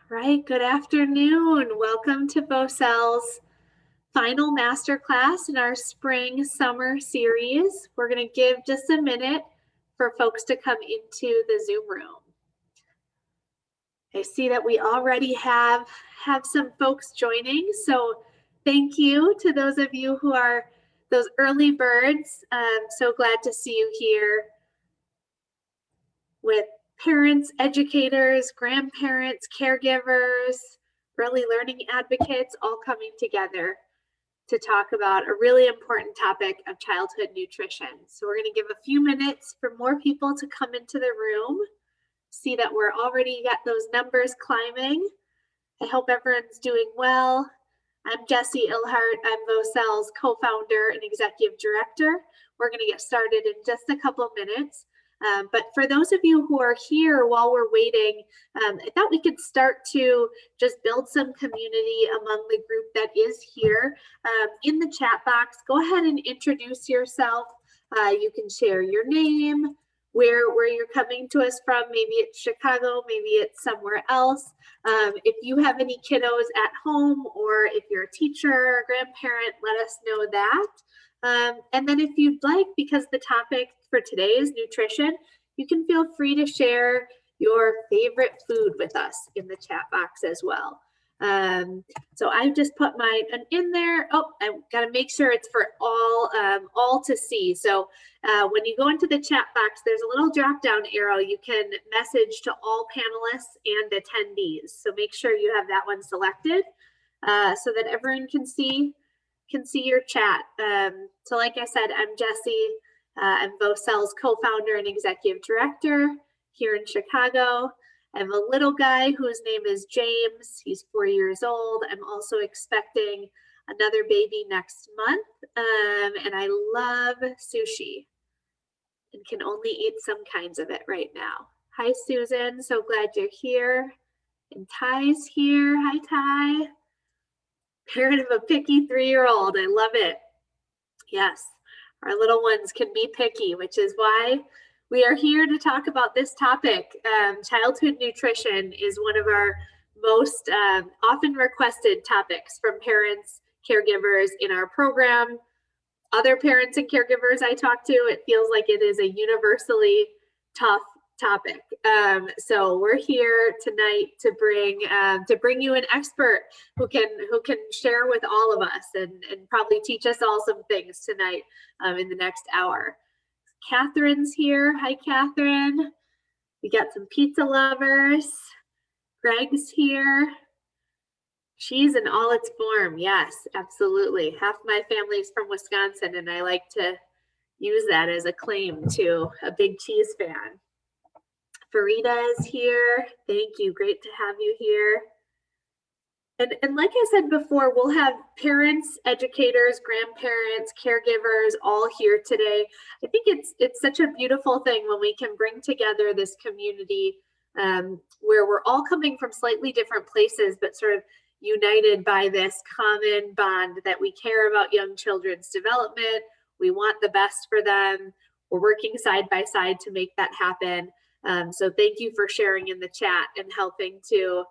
Right, good afternoon. Welcome to Voxel's final masterclass in our spring summer series. We're going to give just a minute for folks to come into the Zoom room. I see that we already have some folks joining, so thank you to those of you who are those early birds. I'm so glad to see you here with parents, educators, grandparents, caregivers, early learning advocates, all coming together to talk about a really important topic of childhood nutrition. So we're going to give a few minutes for more people to come into the room. See that we're already got those numbers climbing. I hope everyone's doing well. I'm Jessie Ilhart. I'm Voxel's co-founder and executive director. We're going to get started in just a couple minutes. But for those of you who are here while we're waiting, I thought we could start to just build some community among the group that is here. In the chat box, go ahead and introduce yourself. You can share your name, where you're coming to us from. Maybe it's Chicago, maybe it's somewhere else. If you have any kiddos at home, or if you're a teacher or grandparent, let us know that. And then if you'd like, because the topic for today is nutrition, you can feel free to share your favorite food with us in the chat box as well. So I've just put mine in there. Oh, I've got to make sure it's for all to see. So when you go into the chat box, there's a little drop down arrow. You can message to all panelists and attendees. So make sure you have that one selected so that everyone can see your chat. So like I said, I'm Jessie. I'm Voxel's co-founder and executive director here in Chicago. I have a little guy whose name is James. He's 4 years old. I'm also expecting another baby next month. And I love sushi and can only eat some kinds of it right now. Hi, Susan. So glad you're here. And Ty's here. Hi, Ty. Parent of a picky 3-year-old. I love it. Yes, our little ones can be picky, which is why we are here to talk about this topic. Childhood nutrition is one of our most often requested topics from parents, caregivers in our program. Other parents and caregivers I talk to, it feels like it is a universally tough topic. So we're here tonight to bring you an expert who can share with all of us and probably teach us all some things tonight in the next hour. Catherine's here. Hi, Catherine. We got some pizza lovers. Greg's here. Cheese in all its form. Yes, absolutely. Half my family's from Wisconsin, and I like to use that as a claim to a big cheese fan. Farida is here. Thank you. Great to have you here. And like I said before, we'll have parents, educators, grandparents, caregivers all here today. I think it's such a beautiful thing when we can bring together this community where we're all coming from slightly different places, but sort of united by this common bond that we care about young children's development. We want the best for them. We're working side by side to make that happen. So thank you for sharing in the chat and helping to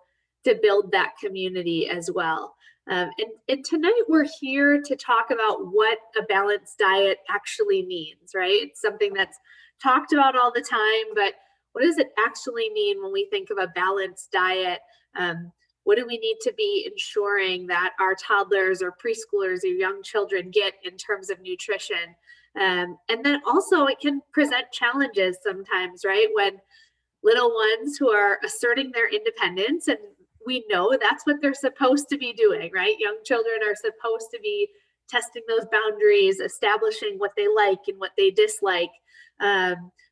build that community as well. And tonight we're here to talk about what a balanced diet actually means, right? It's something that's talked about all the time, but what does it actually mean when we think of a balanced diet? What do we need to be ensuring that our toddlers or preschoolers or young children get in terms of nutrition? And then also it can present challenges sometimes, right? When little ones who are asserting their independence, and we know that's what they're supposed to be doing, right? Young children are supposed to be testing those boundaries, establishing what they like and what they dislike.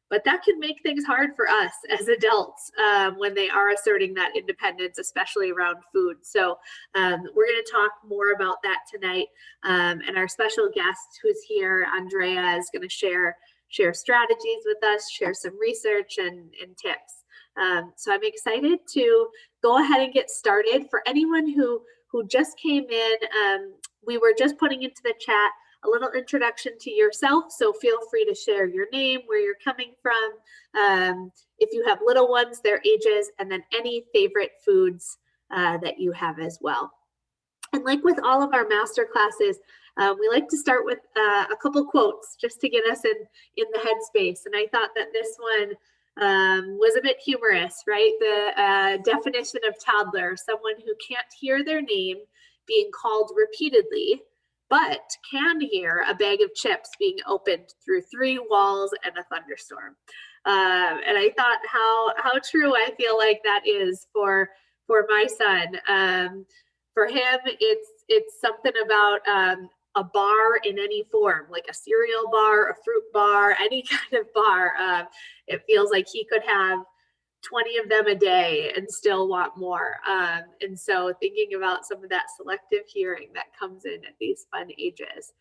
But that can make things hard for us as adults when they are asserting that independence, especially around food. So we're going to talk more about that tonight. And our special guest who's here, Andrea, is going to share strategies with us, share some research and tips. So I'm excited to go ahead and get started. For anyone who just came in, we were just putting into the chat a little introduction to yourself. So feel free to share your name, where you're coming from. If you have little ones, their ages, and then any favorite foods that you have as well. And like with all of our master classes, we like to start with a couple quotes just to get us in the headspace. And I thought that this one was a bit humorous, right? The definition of toddler: someone who can't hear their name being called repeatedly, but can hear a bag of chips being opened through 3 walls and a thunderstorm. And I thought how true I feel like that is for my son. For him, it's something about a bar in any form, like a cereal bar, a fruit bar, any kind of bar. It feels like he could have 20 of them a day and still want more. And so thinking about some of that selective hearing that comes in at these fun ages.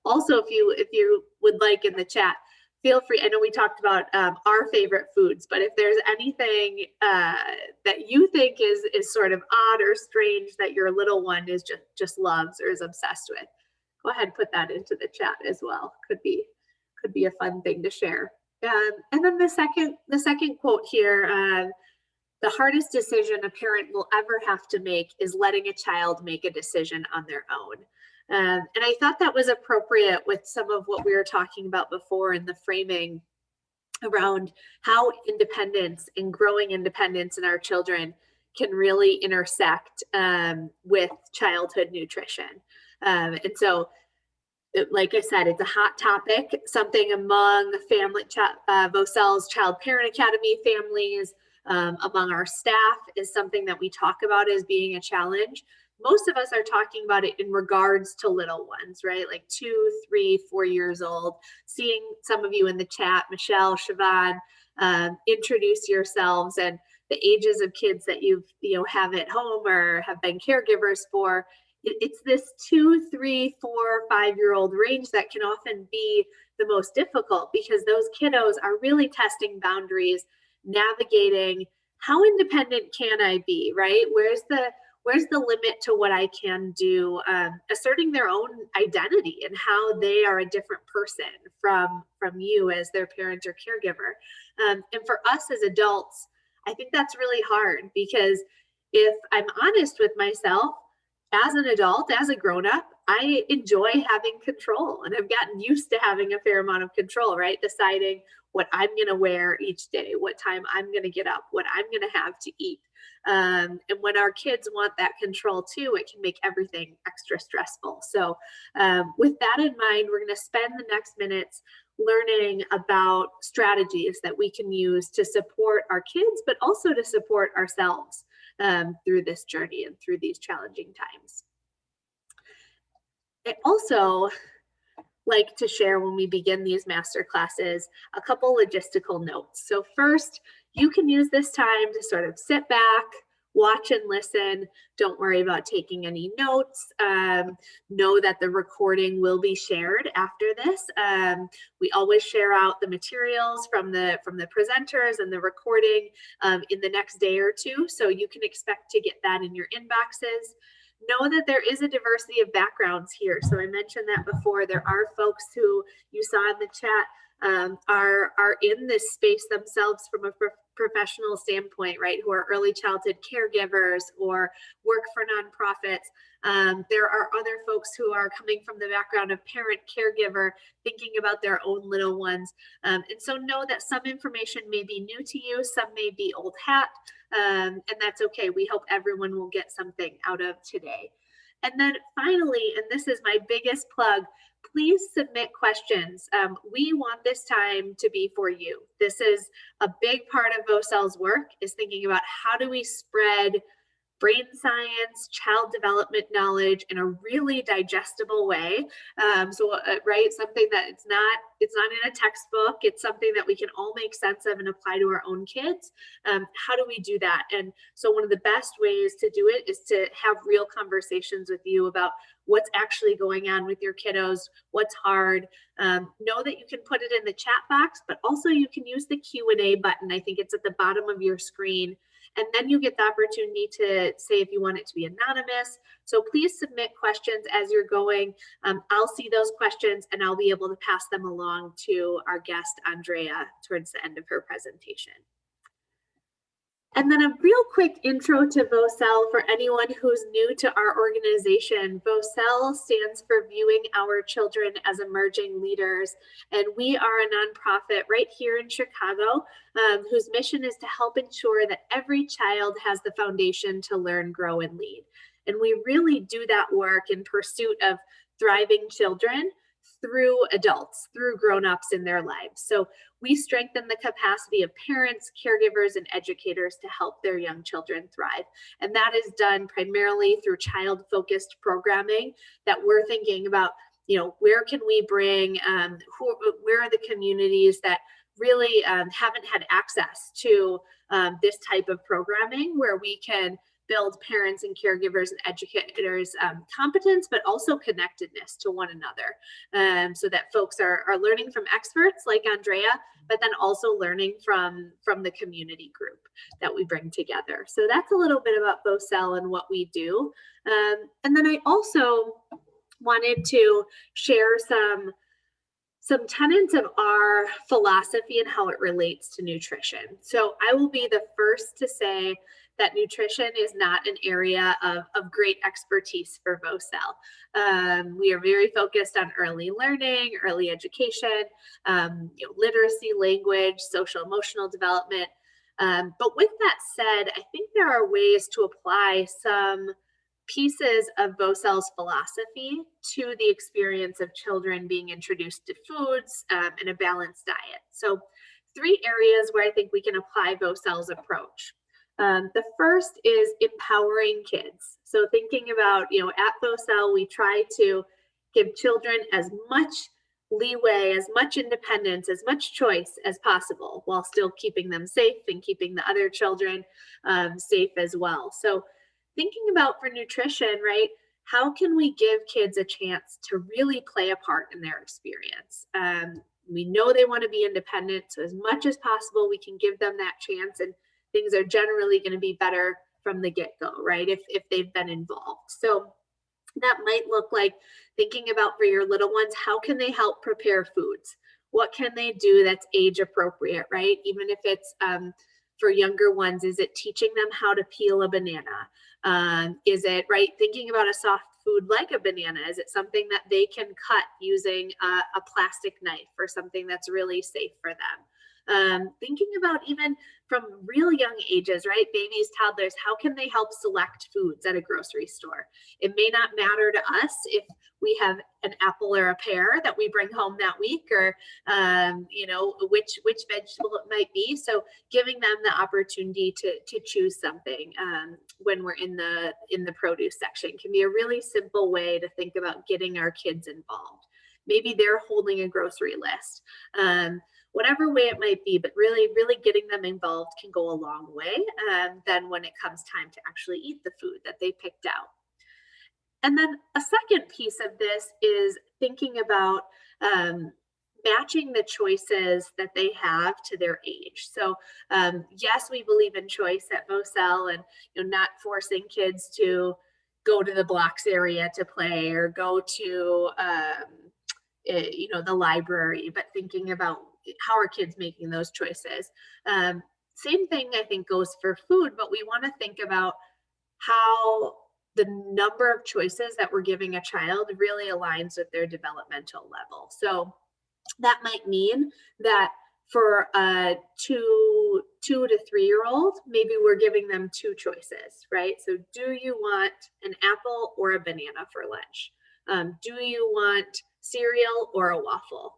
Also, if you would like, in the chat, feel free. I know we talked about our favorite foods, but if there's anything that you think is sort of odd or strange that your little one is just loves or is obsessed with, go ahead and put that into the chat as well. Could be a fun thing to share. And then the second quote here: the hardest decision a parent will ever have to make is letting a child make a decision on their own. And I thought that was appropriate with some of what we were talking about before in the framing around how independence and growing independence in our children can really intersect with childhood nutrition. And so, like I said, it's a hot topic, something among Voxel's Child Parent Academy families, among our staff, is something that we talk about as being a challenge. Most of us are talking about it in regards to little ones, right? Like 2, 3, 4 years old. Seeing some of you in the chat, Michelle, Siobhan, introduce yourselves and the ages of kids that you have at home or have been caregivers for. It's this 2, 3, 4, 5-year-old range that can often be the most difficult, because those kiddos are really testing boundaries, navigating how independent can I be, right? Where's the limit to what I can do, asserting their own identity and how they are a different person from you as their parent or caregiver. And for us as adults, I think that's really hard, because if I'm honest with myself, as an adult, as a grown-up, I enjoy having control, and I've gotten used to having a fair amount of control, right? Deciding what I'm going to wear each day, what time I'm going to get up, what I'm going to have to eat. And when our kids want that control too, it can make everything extra stressful. So with that in mind, we're going to spend the next minutes learning about strategies that we can use to support our kids, but also to support ourselves through this journey and through these challenging times. I also like to share, when we begin these master classes, a couple logistical notes. So first, you can use this time to sort of sit back, watch and listen. Don't worry about taking any notes. Know that the recording will be shared after this. We always share out the materials from the presenters and the recording in the next day or two, so you can expect to get that in your inboxes. Know that there is a diversity of backgrounds here. So I mentioned that before. There are folks who you saw in the chat are in this space themselves from a professional standpoint, right? Who are early childhood caregivers or work for nonprofits. There are other folks who are coming from the background of parent caregiver, thinking about their own little ones. And so know that some information may be new to you, some may be old hat, and that's okay. We hope everyone will get something out of today. And then finally, and this is my biggest plug, please submit questions. We want this time to be for you. This is a big part of Voxel's work, is thinking about how do we spread brain science, child development knowledge in a really digestible way. Right, something that it's not in a textbook. It's something that we can all make sense of and apply to our own kids. How do we do that? And so one of the best ways to do it is to have real conversations with you about what's actually going on with your kiddos, what's hard. Know that you can put it in the chat box, but also you can use the Q&A button. I think it's at the bottom of your screen. And then you get the opportunity to say if you want it to be anonymous. So please submit questions as you're going. I'll see those questions and I'll be able to pass them along to our guest, Andrea, towards the end of her presentation. And then a real quick intro to Voxel for anyone who's new to our organization. Voxel stands for Viewing Our Children as Emerging Leaders. And we are a nonprofit right here in Chicago whose mission is to help ensure that every child has the foundation to learn, grow, and lead. And we really do that work in pursuit of thriving children through adults, through grown-ups in their lives. So we strengthen the capacity of parents, caregivers, and educators to help their young children thrive. And that is done primarily through child-focused programming that we're thinking about, where can we bring, where are the communities that really haven't had access to this type of programming, where we can build parents and caregivers and educators competence, but also connectedness to one another, so that folks are learning from experts like Andrea, but then also learning from the community group that we bring together. So that's a little bit about Voxel and what we do. And then I also wanted to share some tenets of our philosophy and how it relates to nutrition. So I will be the first to say that nutrition is not an area of great expertise for Voxel. We are very focused on early learning, early education, literacy, language, social emotional development. But with that said, I think there are ways to apply some pieces of Voxel's philosophy to the experience of children being introduced to foods and a balanced diet. So 3 areas where I think we can apply Voxel's approach. The first is empowering kids. So thinking about, at Voxel, we try to give children as much leeway, as much independence, as much choice as possible, while still keeping them safe and keeping the other children safe as well. So thinking about for nutrition, right? How can we give kids a chance to really play a part in their experience? We know they want to be independent, so as much as possible, we can give them that chance, and things are generally going to be better from the get-go, right? If they've been involved. So that might look like thinking about for your little ones, how can they help prepare foods? What can they do that's age appropriate, right? Even if it's for younger ones, is it teaching them how to peel a banana? Is it, right, thinking about a soft food like a banana? Is it something that they can cut using a plastic knife or something that's really safe for them? Thinking about even from real young ages, right? Babies, toddlers, how can they help select foods at a grocery store? It may not matter to us if we have an apple or a pear that we bring home that week, or which vegetable it might be. So giving them the opportunity to choose something when we're in the produce section can be a really simple way to think about getting our kids involved. Maybe they're holding a grocery list. Whatever way it might be, but really, really getting them involved can go a long way than when it comes time to actually eat the food that they picked out. And then a second piece of this is thinking about matching the choices that they have to their age. So yes, we believe in choice at Voxel, and not forcing kids to go to the blocks area to play or go to the library, but thinking about how are kids making those choices. Same thing I think goes for food, but we want to think about how the number of choices that we're giving a child really aligns with their developmental level. So that might mean that for a 2 to 3-year-old, maybe we're giving them 2 choices, right? So do you want an apple or a banana for lunch? Do you want cereal or a waffle?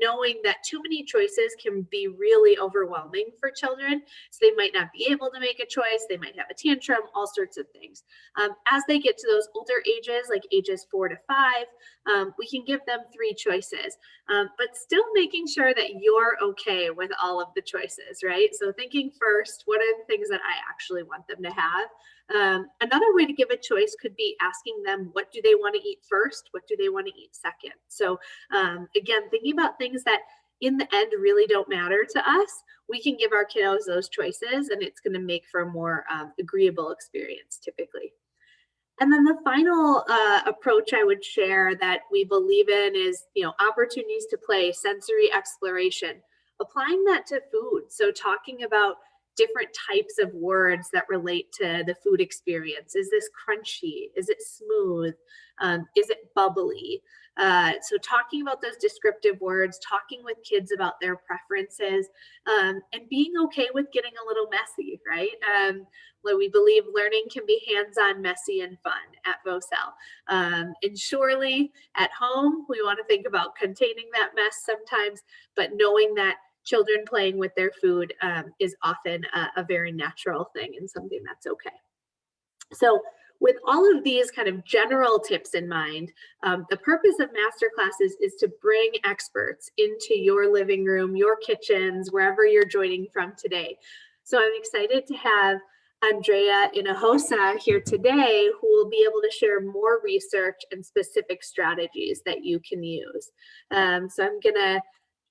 Knowing that too many choices can be really overwhelming for children. So they might not be able to make a choice. They might have a tantrum, all sorts of things. As they get to those older ages, like ages 4 to 5, we can give them 3 choices, but still making sure that you're okay with all of the choices, right? So thinking first, what are the things that I actually want them to have? Another way to give a choice could be asking them, what do they want to eat first? What do they want to eat second? So again, thinking about things that in the end really don't matter to us, we can give our kiddos those choices, and it's going to make for a more agreeable experience typically. And then the final approach I would share that we believe in is, opportunities to play, sensory exploration, applying that to food. So talking about different types of words that relate to the food experience. Is this crunchy? Is it smooth? Is it bubbly? So talking about those descriptive words, talking with kids about their preferences, and being okay with getting a little messy, right? We believe learning can be hands-on, messy, and fun at Voxel. And surely at home, we want to think about containing that mess sometimes, but knowing that children playing with their food is often a very natural thing and something that's okay. So with all of these kind of general tips in mind, the purpose of Masterclass is to bring experts into your living room, your kitchens, wherever you're joining from today. So I'm excited to have Andrea Hinojosa here today, who will be able to share more research and specific strategies that you can use. So I'm going to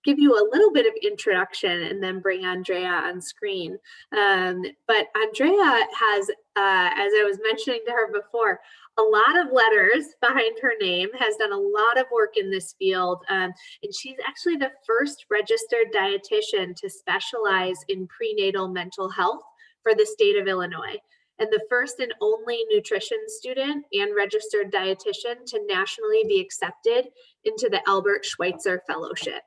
give you a little bit of introduction and then bring Andrea on screen. But Andrea has, as I was mentioning to her before, a lot of letters behind her name, has done a lot of work in this field. And she's actually the first registered dietitian to specialize in prenatal mental health for the state of Illinois, and the first and only nutrition student and registered dietitian to nationally be accepted into the Albert Schweitzer Fellowship.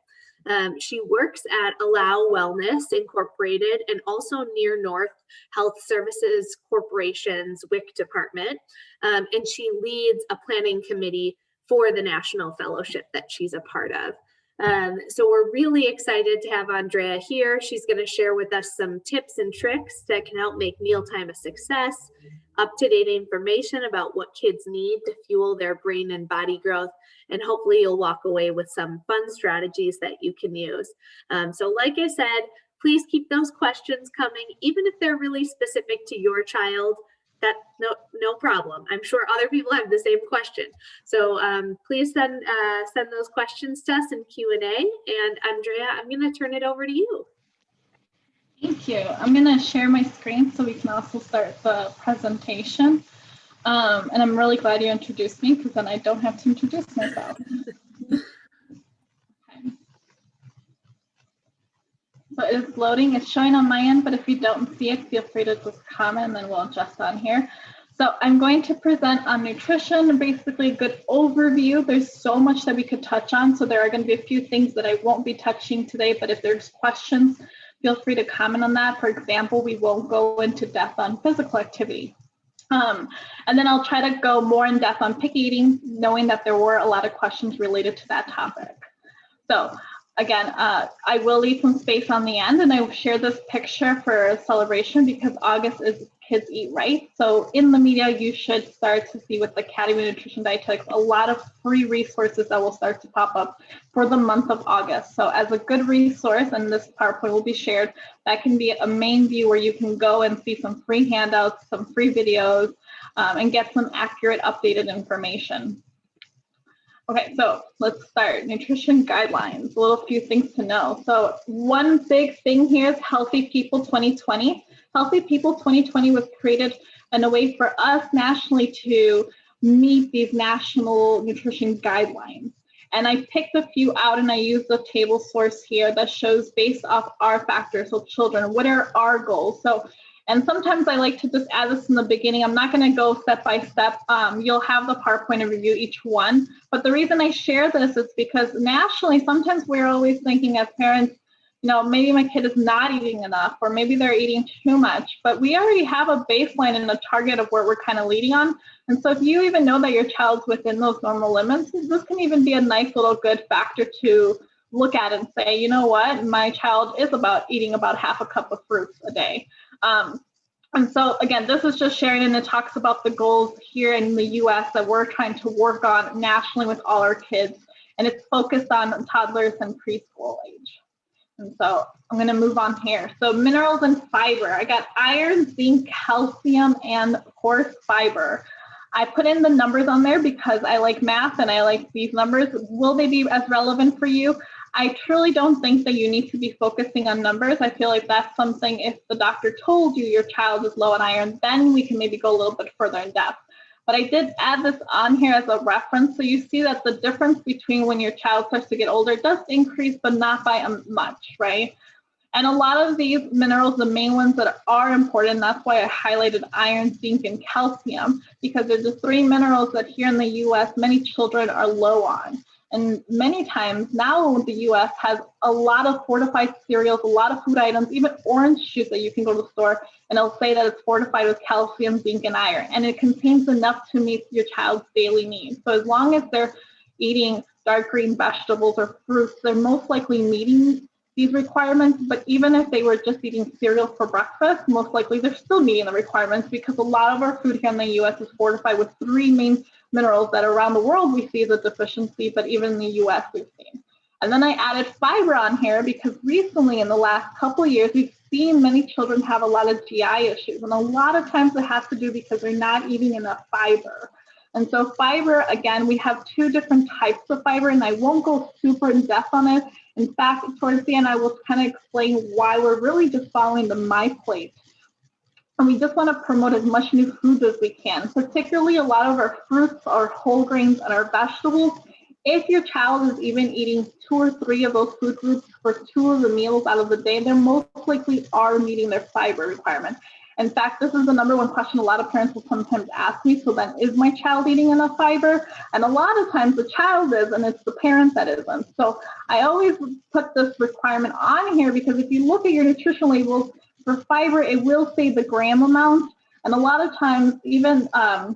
She works at Allow Wellness Incorporated and also Near North Health Services Corporation's WIC department, and she leads a planning committee for the National Fellowship that she's a part of. So we're really excited to have Andrea here. She's going to share with us some tips and tricks that can help make mealtime a success, up-to-date information about what kids need to fuel their brain and body growth, and hopefully you'll walk away with some fun strategies that you can use. So like I said, please keep those questions coming, even if they're really specific to your child. That no problem. I'm sure other people have the same question. So please send those questions to us in Q&A. And Andrea, I'm going to turn it over to you. Thank you. I'm going to share my screen so we can also start the presentation. And I'm really glad you introduced me, because then I don't have to introduce myself. So it's loading, it's showing on my end, but if you don't see it, feel free to just comment and then we'll adjust on here. So I'm going to present on nutrition, basically a good overview. There's so much that we could touch on. So there are going to be a few things that I won't be touching today, but if there's questions, feel free to comment on that. For example, we won't go into depth on physical activity. And then I'll try to go more in depth on picky eating, knowing that there were a lot of questions related to that topic. So again, I will leave some space on the end, and I will share this picture for celebration because August is Kids Eat Right. So in the media, you should start to see with the Academy of Nutrition Dietetics, a lot of free resources that will start to pop up for the month of August. So as a good resource, and this PowerPoint will be shared, that can be a main view where you can go and see some free handouts, some free videos, and get some accurate, updated information. Okay, so let's start. Nutrition guidelines, a little few things to know. So one big thing here is Healthy People 2020. Healthy People 2020 was created in a way for us nationally to meet these national nutrition guidelines. And I picked a few out and I used the table source here that shows based off our factors, so children, what are our goals? So, and sometimes I like to just add this in the beginning. I'm not going to go step by step. You'll have the PowerPoint and review each one. But the reason I share this is because nationally, sometimes we're always thinking as parents, you know, maybe my kid is not eating enough, or maybe they're eating too much. But we already have a baseline and a target of where we're kind of leading on. And so if you even know that your child's within those normal limits, this can even be a nice little good factor to look at and say, you know what, my child is eating about half a cup of fruits a day. And so again, this is just sharing, and it talks about the goals here in the US that we're trying to work on nationally with all our kids. And it's focused on toddlers and preschool age. And so I'm going to move on here. So minerals and fiber. I got iron, zinc, calcium, and of course fiber. I put in the numbers on there because I like math and I like these numbers. Will they be as relevant for you? I truly don't think that you need to be focusing on numbers. I feel like that's something, if the doctor told you your child is low on iron, then we can maybe go a little bit further in depth. But I did add this on here as a reference. So you see that the difference between when your child starts to get older does increase, but not by much, right? And a lot of these minerals, the main ones that are important, that's why I highlighted iron, zinc, and calcium, because they're the 3 minerals that here in the US, many children are low on. And many times now the US has a lot of fortified cereals, a lot of food items, even orange juice that you can go to the store and it'll say that it's fortified with calcium, zinc, and iron. And it contains enough to meet your child's daily needs. So as long as they're eating dark green vegetables or fruits, they're most likely meeting these requirements. But even if they were just eating cereal for breakfast, most likely they're still meeting the requirements, because a lot of our food here in the US is fortified with 3 main minerals that around the world we see the deficiency, but even in the US we've seen. And then I added fiber on here because recently in the last couple of years, we've seen many children have a lot of GI issues. And a lot of times it has to do because they're not eating enough fiber. And so fiber, again, we have 2 different types of fiber, and I won't go super in depth on it. In fact, towards the end, I will kind of explain why we're really just following the My Plate. And we just want to promote as much new foods as we can, particularly a lot of our fruits, our whole grains, and our vegetables. If your child is even eating 2 or 3 of those food groups for 2 of the meals out of the day, they most likely are meeting their fiber requirement. In fact, this is the #1 question a lot of parents will sometimes ask me. So then, is my child eating enough fiber? And a lot of times the child is, and it's the parent that isn't. So I always put this requirement on here because if you look at your nutrition labels for fiber, it will say the gram amount. And a lot of times, even a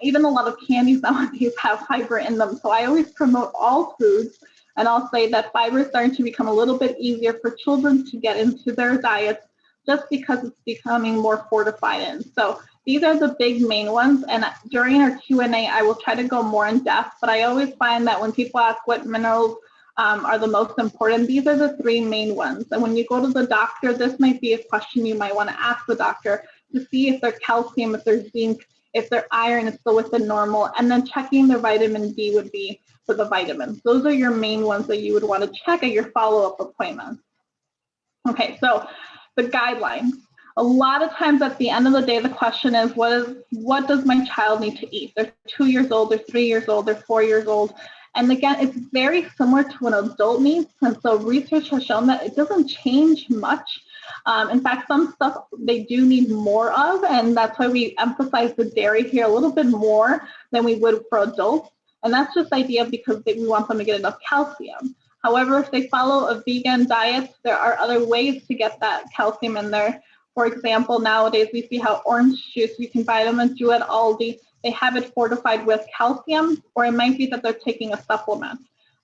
lot of candies nowadays have fiber in them. So I always promote all foods, and I'll say that fiber is starting to become a little bit easier for children to get into their diets, just because it's becoming more fortified in. So these are the big main ones, and during our Q&A, I will try to go more in depth, but I always find that when people ask what minerals are the most important, these are the 3 main ones. And when you go to the doctor, this might be a question you might want to ask the doctor to see if their calcium, if their zinc, if their iron is still within normal, and then checking their vitamin D would be for the vitamins. Those are your main ones that you would want to check at your follow-up appointment. Okay, so the guidelines. A lot of times at the end of the day, the question is, what does my child need to eat? They're 2 years old, they're 3 years old, they're 4 years old. And again, it's very similar to an adult needs. And so research has shown that it doesn't change much. In fact, some stuff they do need more of, and that's why we emphasize the dairy here a little bit more than we would for adults. And that's just the idea because we want them to get enough calcium. However, if they follow a vegan diet, there are other ways to get that calcium in there. For example, nowadays we see how orange juice, you can buy them and do at Aldi. They have it fortified with calcium, or it might be that they're taking a supplement.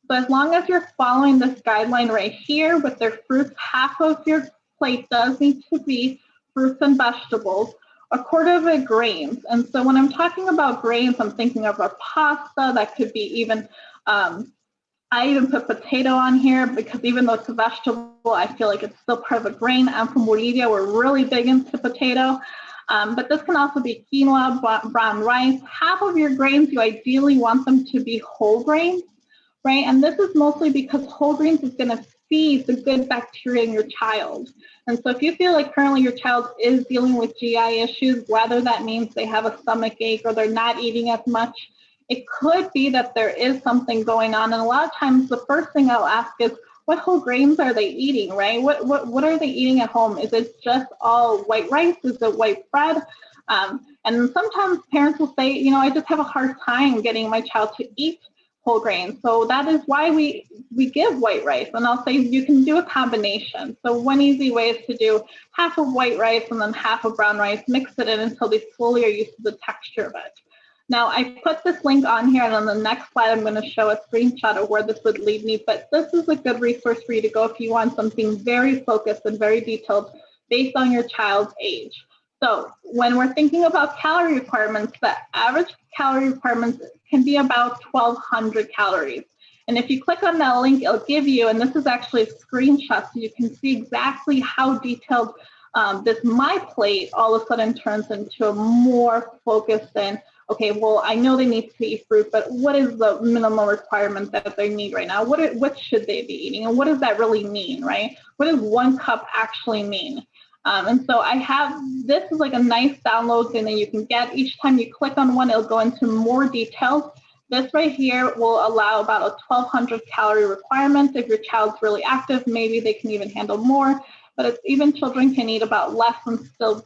So as long as you're following this guideline right here with their fruits, half of your plate does need to be fruits and vegetables, 1/4 of it grains. And so when I'm talking about grains, I'm thinking of a pasta. That could be even, I even put potato on here because even though it's a vegetable, I feel like it's still part of a grain. I'm from Bolivia. We're really big into potato. But this can also be quinoa, brown rice. Half of your grains, you ideally want them to be whole grains, right? And this is mostly because whole grains is going to feed the good bacteria in your child. And so if you feel like currently your child is dealing with GI issues, whether that means they have a stomach ache or they're not eating as much, it could be that there is something going on. And a lot of times the first thing I'll ask is, what whole grains are they eating, right? What are they eating at home? Is it just all white rice? Is it white bread? And sometimes parents will say, you know, I just have a hard time getting my child to eat whole grains. So that is why we give white rice. And I'll say you can do a combination. So one easy way is to do half of white rice and then half of brown rice, mix it in until they fully are used to the texture of it. Now, I put this link on here, and on the next slide, I'm going to show a screenshot of where this would lead me, but this is a good resource for you to go if you want something very focused and very detailed based on your child's age. So when we're thinking about calorie requirements, the average calorie requirements can be about 1,200 calories. And if you click on that link, it'll give you, and this is actually a screenshot, so you can see exactly how detailed this My Plate all of a sudden turns into a more focused and, okay, well, I know they need to eat fruit, but what is the minimum requirement that they need right now? What should they be eating? And what does that really mean, right? What does 1 cup actually mean? And so I have, this is like a nice download thing that you can get. Each time you click on one, it'll go into more details. This right here will allow about a 1,200 calorie requirement. If your child's really active, maybe they can even handle more, but even children can eat about less and still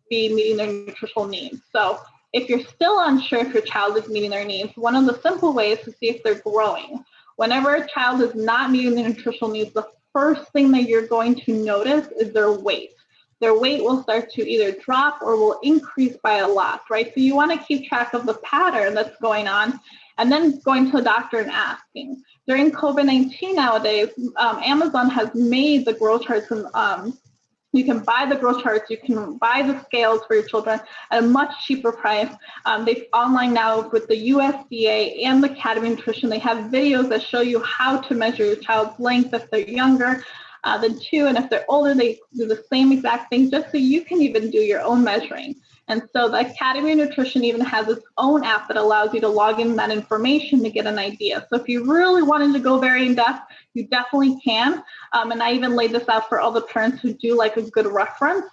be meeting their nutritional needs. So if you're still unsure if your child is meeting their needs, one of the simple ways to see if they're growing. Whenever a child is not meeting their nutritional needs, the first thing that you're going to notice is their weight. Their weight will start to either drop or will increase by a lot, right? So you want to keep track of the pattern that's going on and then going to the doctor and asking. During COVID-19 nowadays, Amazon has made the growth charts, and you can buy the growth charts, you can buy the scales for your children at a much cheaper price. They've online now with the USDA and the Academy of Nutrition. They have videos that show you how to measure your child's length if they're younger than 2, and if they're older, they do the same exact thing, just so you can even do your own measuring. And so the Academy of Nutrition even has its own app that allows you to log in that information to get an idea. So if you really wanted to go very in depth, you definitely can. And I even laid this out for all the parents who do like a good reference.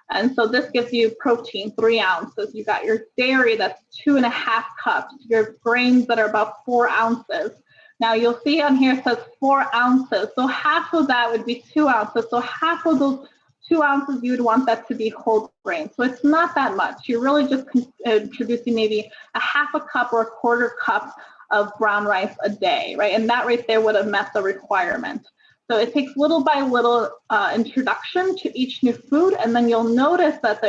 And so this gives you protein, 3 ounces. You got your dairy, that's 2.5 cups. Your grains that are about 4 ounces. Now you'll see on here it says 4 ounces. So half of that would be 2 ounces. So half of those 2 ounces, you would want that to be whole grain. So it's not that much. You're really just introducing maybe a half a cup or a quarter cup of brown rice a day, right? And that right there would have met the requirement. So it takes little by little introduction to each new food, and then you'll notice that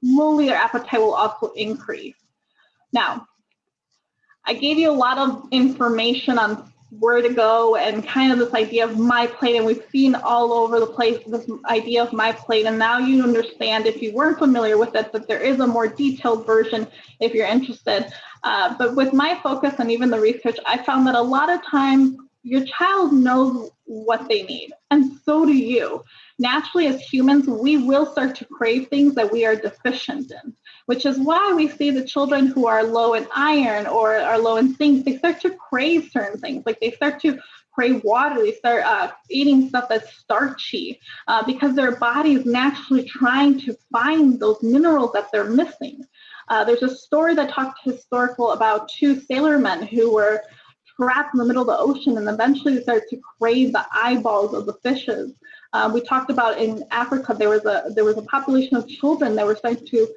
slowly their appetite will also increase. Now, I gave you a lot of information on where to go and kind of this idea of my plate, and we've seen all over the place this idea of my plate, and now you understand, if you weren't familiar with it, that there is a more detailed version if you're interested. But with my focus and even the research, I found that a lot of times your child knows what they need, and so do you. Naturally, as humans, we will start to crave things that we are deficient in, which is why we see the children who are low in iron or are low in zinc, they start to crave certain things. Like they start to crave water, they start eating stuff that's starchy because their body is naturally trying to find those minerals that they're missing. There's a story that talked historical about 2 sailormen who were trapped in the middle of the ocean, and eventually they started to crave the eyeballs of the fishes. We talked about in Africa, there was a population of children that were starting to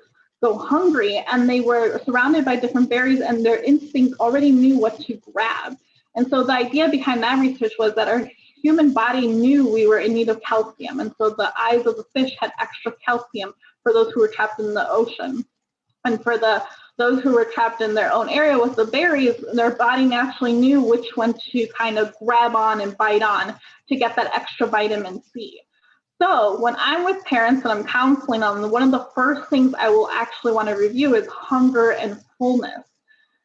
go hungry, and they were surrounded by different berries, and their instincts already knew what to grab. And so the idea behind that research was that our human body knew we were in need of calcium, and so the eyes of the fish had extra calcium for those who were trapped in the ocean. And for those who were trapped in their own area with the berries, their body naturally knew which one to kind of grab on and bite on to get that extra vitamin C. So when I'm with parents and I'm counseling them, one of the first things I will actually want to review is hunger and fullness.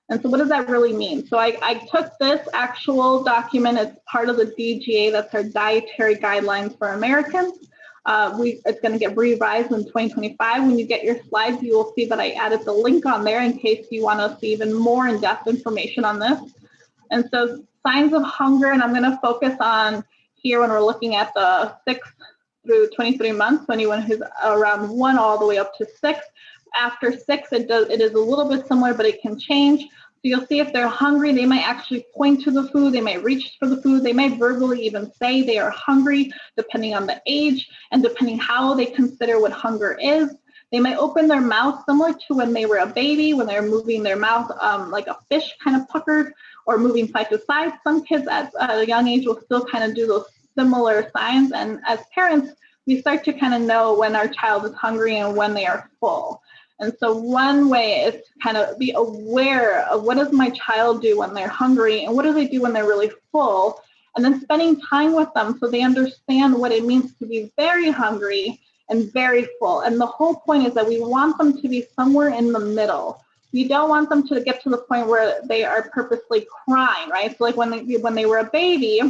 And so what does that really mean? So I took this actual document as part of the DGA, that's our Dietary Guidelines for Americans. It's going to get revised in 2025. When you get your slides, you will see that I added the link on there in case you want to see even more in-depth information on this. And so signs of hunger, and I'm going to focus on here when we're looking at the 6 through 23 months, anyone who's around 1 all the way up to 6. After 6, it is a little bit similar, but it can change. So you'll see if they're hungry, they might actually point to the food, they might reach for the food, they might verbally even say they are hungry, depending on the age and depending how they consider what hunger is. They might open their mouth similar to when they were a baby, when they're moving their mouth like a fish kind of puckered or moving side to side. Some kids at a young age will still kind of do those similar signs, and as parents, we start to kind of know when our child is hungry and when they are full. And so one way is to kind of be aware of what does my child do when they're hungry and what do they do when they're really full, and then spending time with them so they understand what it means to be very hungry and very full. And the whole point is that we want them to be somewhere in the middle. We don't want them to get to the point where they are purposely crying, right? So like when they were a baby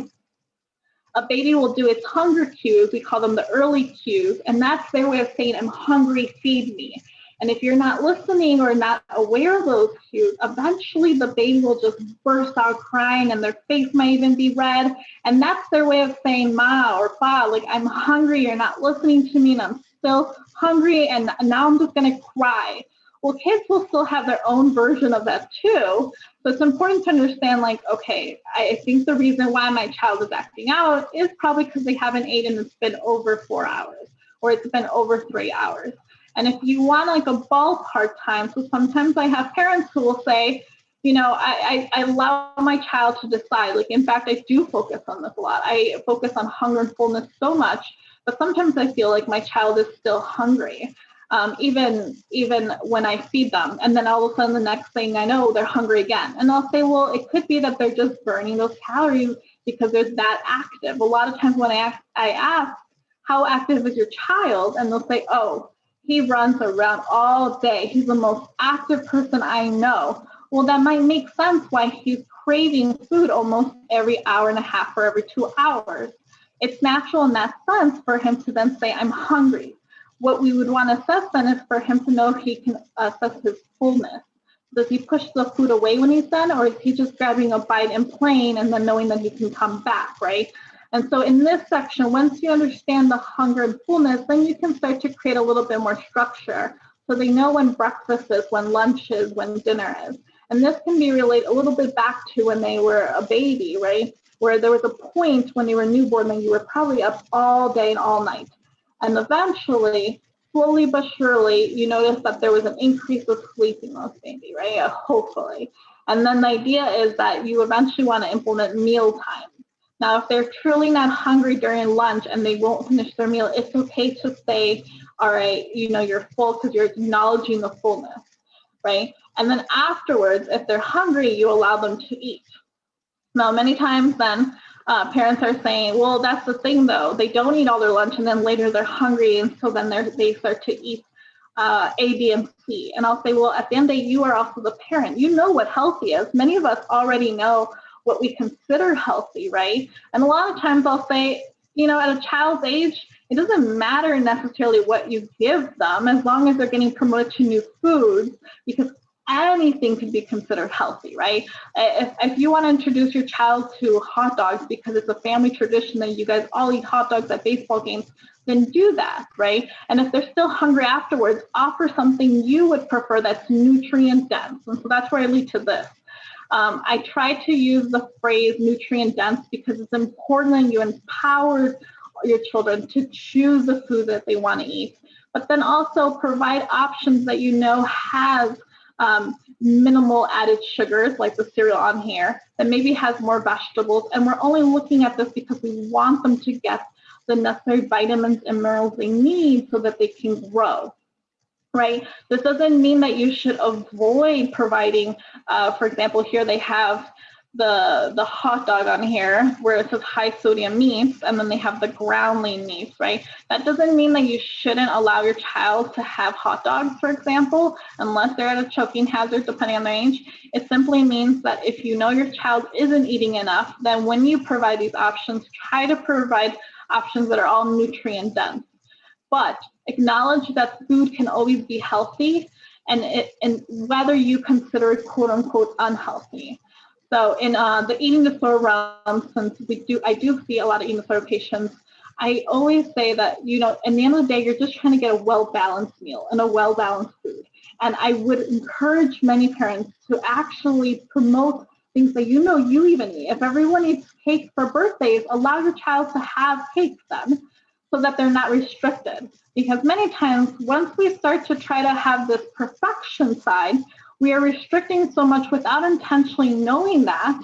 will do its hunger cues. We call them the early cues, and that's their way of saying, I'm hungry, feed me. And if you're not listening or not aware of those cues, eventually the baby will just burst out crying and their face might even be red. And that's their way of saying, Ma or Pa, like, I'm hungry, you're not listening to me, and I'm still hungry, and now I'm just gonna cry. Well, kids will still have their own version of that too. So it's important to understand, like, okay, I think the reason why my child is acting out is probably because they haven't eaten and it's been over 4 hours or it's been over 3 hours. And if you want like a ballpark time, so sometimes I have parents who will say, you know, I allow my child to decide. Like, in fact, I do focus on this a lot. I focus on hunger and fullness so much, but sometimes I feel like my child is still hungry. Even when I feed them, and then all of a sudden the next thing I know, they're hungry again. And I'll say, well, it could be that they're just burning those calories because they're that active. A lot of times when I ask, how active is your child? And they'll say, oh, he runs around all day. He's the most active person I know. Well, that might make sense why he's craving food almost every hour and a half or every 2 hours. It's natural in that sense for him to then say, I'm hungry. What we would want to assess then is for him to know he can assess his fullness. Does he push the food away when he's done, or is he just grabbing a bite and playing and then knowing that he can come back, right? And so in this section, once you understand the hunger and fullness, then you can start to create a little bit more structure. So they know when breakfast is, when lunch is, when dinner is. And this can be related a little bit back to when they were a baby, right? Where there was a point when they were newborn and you were probably up all day and all night. And eventually, slowly but surely, you notice that there was an increase of sleepiness, maybe, right? Hopefully. And then the idea is that you eventually want to implement mealtime. Now, if they're truly not hungry during lunch and they won't finish their meal, it's okay to say, all right, you know, you're full because you're acknowledging the fullness, right? And then afterwards, if they're hungry, you allow them to eat. Now, many times then, parents are saying, well, that's the thing though, they don't eat all their lunch and then later they're hungry and so then they start to eat A, B, and C. And I'll say, well, at the end of the day, you are also the parent. You know what healthy is. Many of us already know what we consider healthy, right? And a lot of times I'll say, you know, at a child's age, it doesn't matter necessarily what you give them as long as they're getting promoted to new foods, because anything can be considered healthy, right? If you want to introduce your child to hot dogs because it's a family tradition that you guys all eat hot dogs at baseball games, then do that, right? And if they're still hungry afterwards, offer something you would prefer that's nutrient dense. And so that's where I lead to this. I try to use the phrase nutrient dense because it's important that you empower your children to choose the food that they want to eat, but then also provide options that you know has minimal added sugars, like the cereal on here, that maybe has more vegetables. And we're only looking at this because we want them to get the necessary vitamins and minerals they need so that they can grow, right? This doesn't mean that you should avoid providing, for example, here they have the hot dog on here where it says high sodium meats, and then they have the ground lean meats, right? That doesn't mean that you shouldn't allow your child to have hot dogs, for example, unless they're at a choking hazard, depending on their age. It simply means that if you know your child isn't eating enough, then when you provide these options, try to provide options that are all nutrient dense. But acknowledge that food can always be healthy, and whether you consider it quote unquote unhealthy. So in the eating disorder realm, since I do see a lot of eating disorder patients, I always say that, you know, at the end of the day, you're just trying to get a well-balanced meal and a well-balanced food. And I would encourage many parents to actually promote things that you know you even eat. If everyone eats cake for birthdays, allow your child to have cake then, so that they're not restricted. Because many times, once we start to try to have this perfection side, we are restricting so much without intentionally knowing that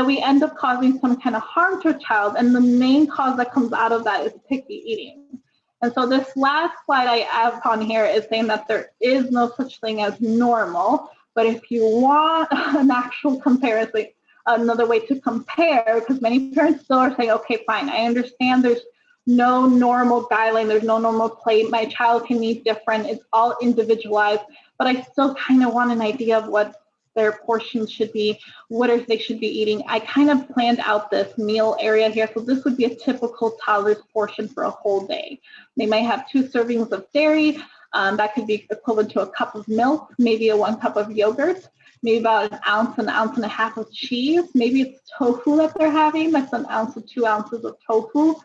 we end up causing some kind of harm to a child. And the main cause that comes out of that is picky eating. And so this last slide I have on here is saying that there is no such thing as normal. But if you want an actual comparison, another way to compare, because many parents still are saying, okay, fine, I understand there's no normal guideline, there's no normal plate, my child can eat different, it's all individualized, but I still kind of want an idea of what their portions should be, what they should be eating. I kind of planned out this meal area here. So this would be a typical toddler's portion for a whole day. They might have 2 servings of dairy. That could be equivalent to a cup of milk, maybe 1 cup of yogurt, maybe about an ounce and a half of cheese. Maybe it's tofu that they're having. That's 1 ounce to 2 ounces of tofu.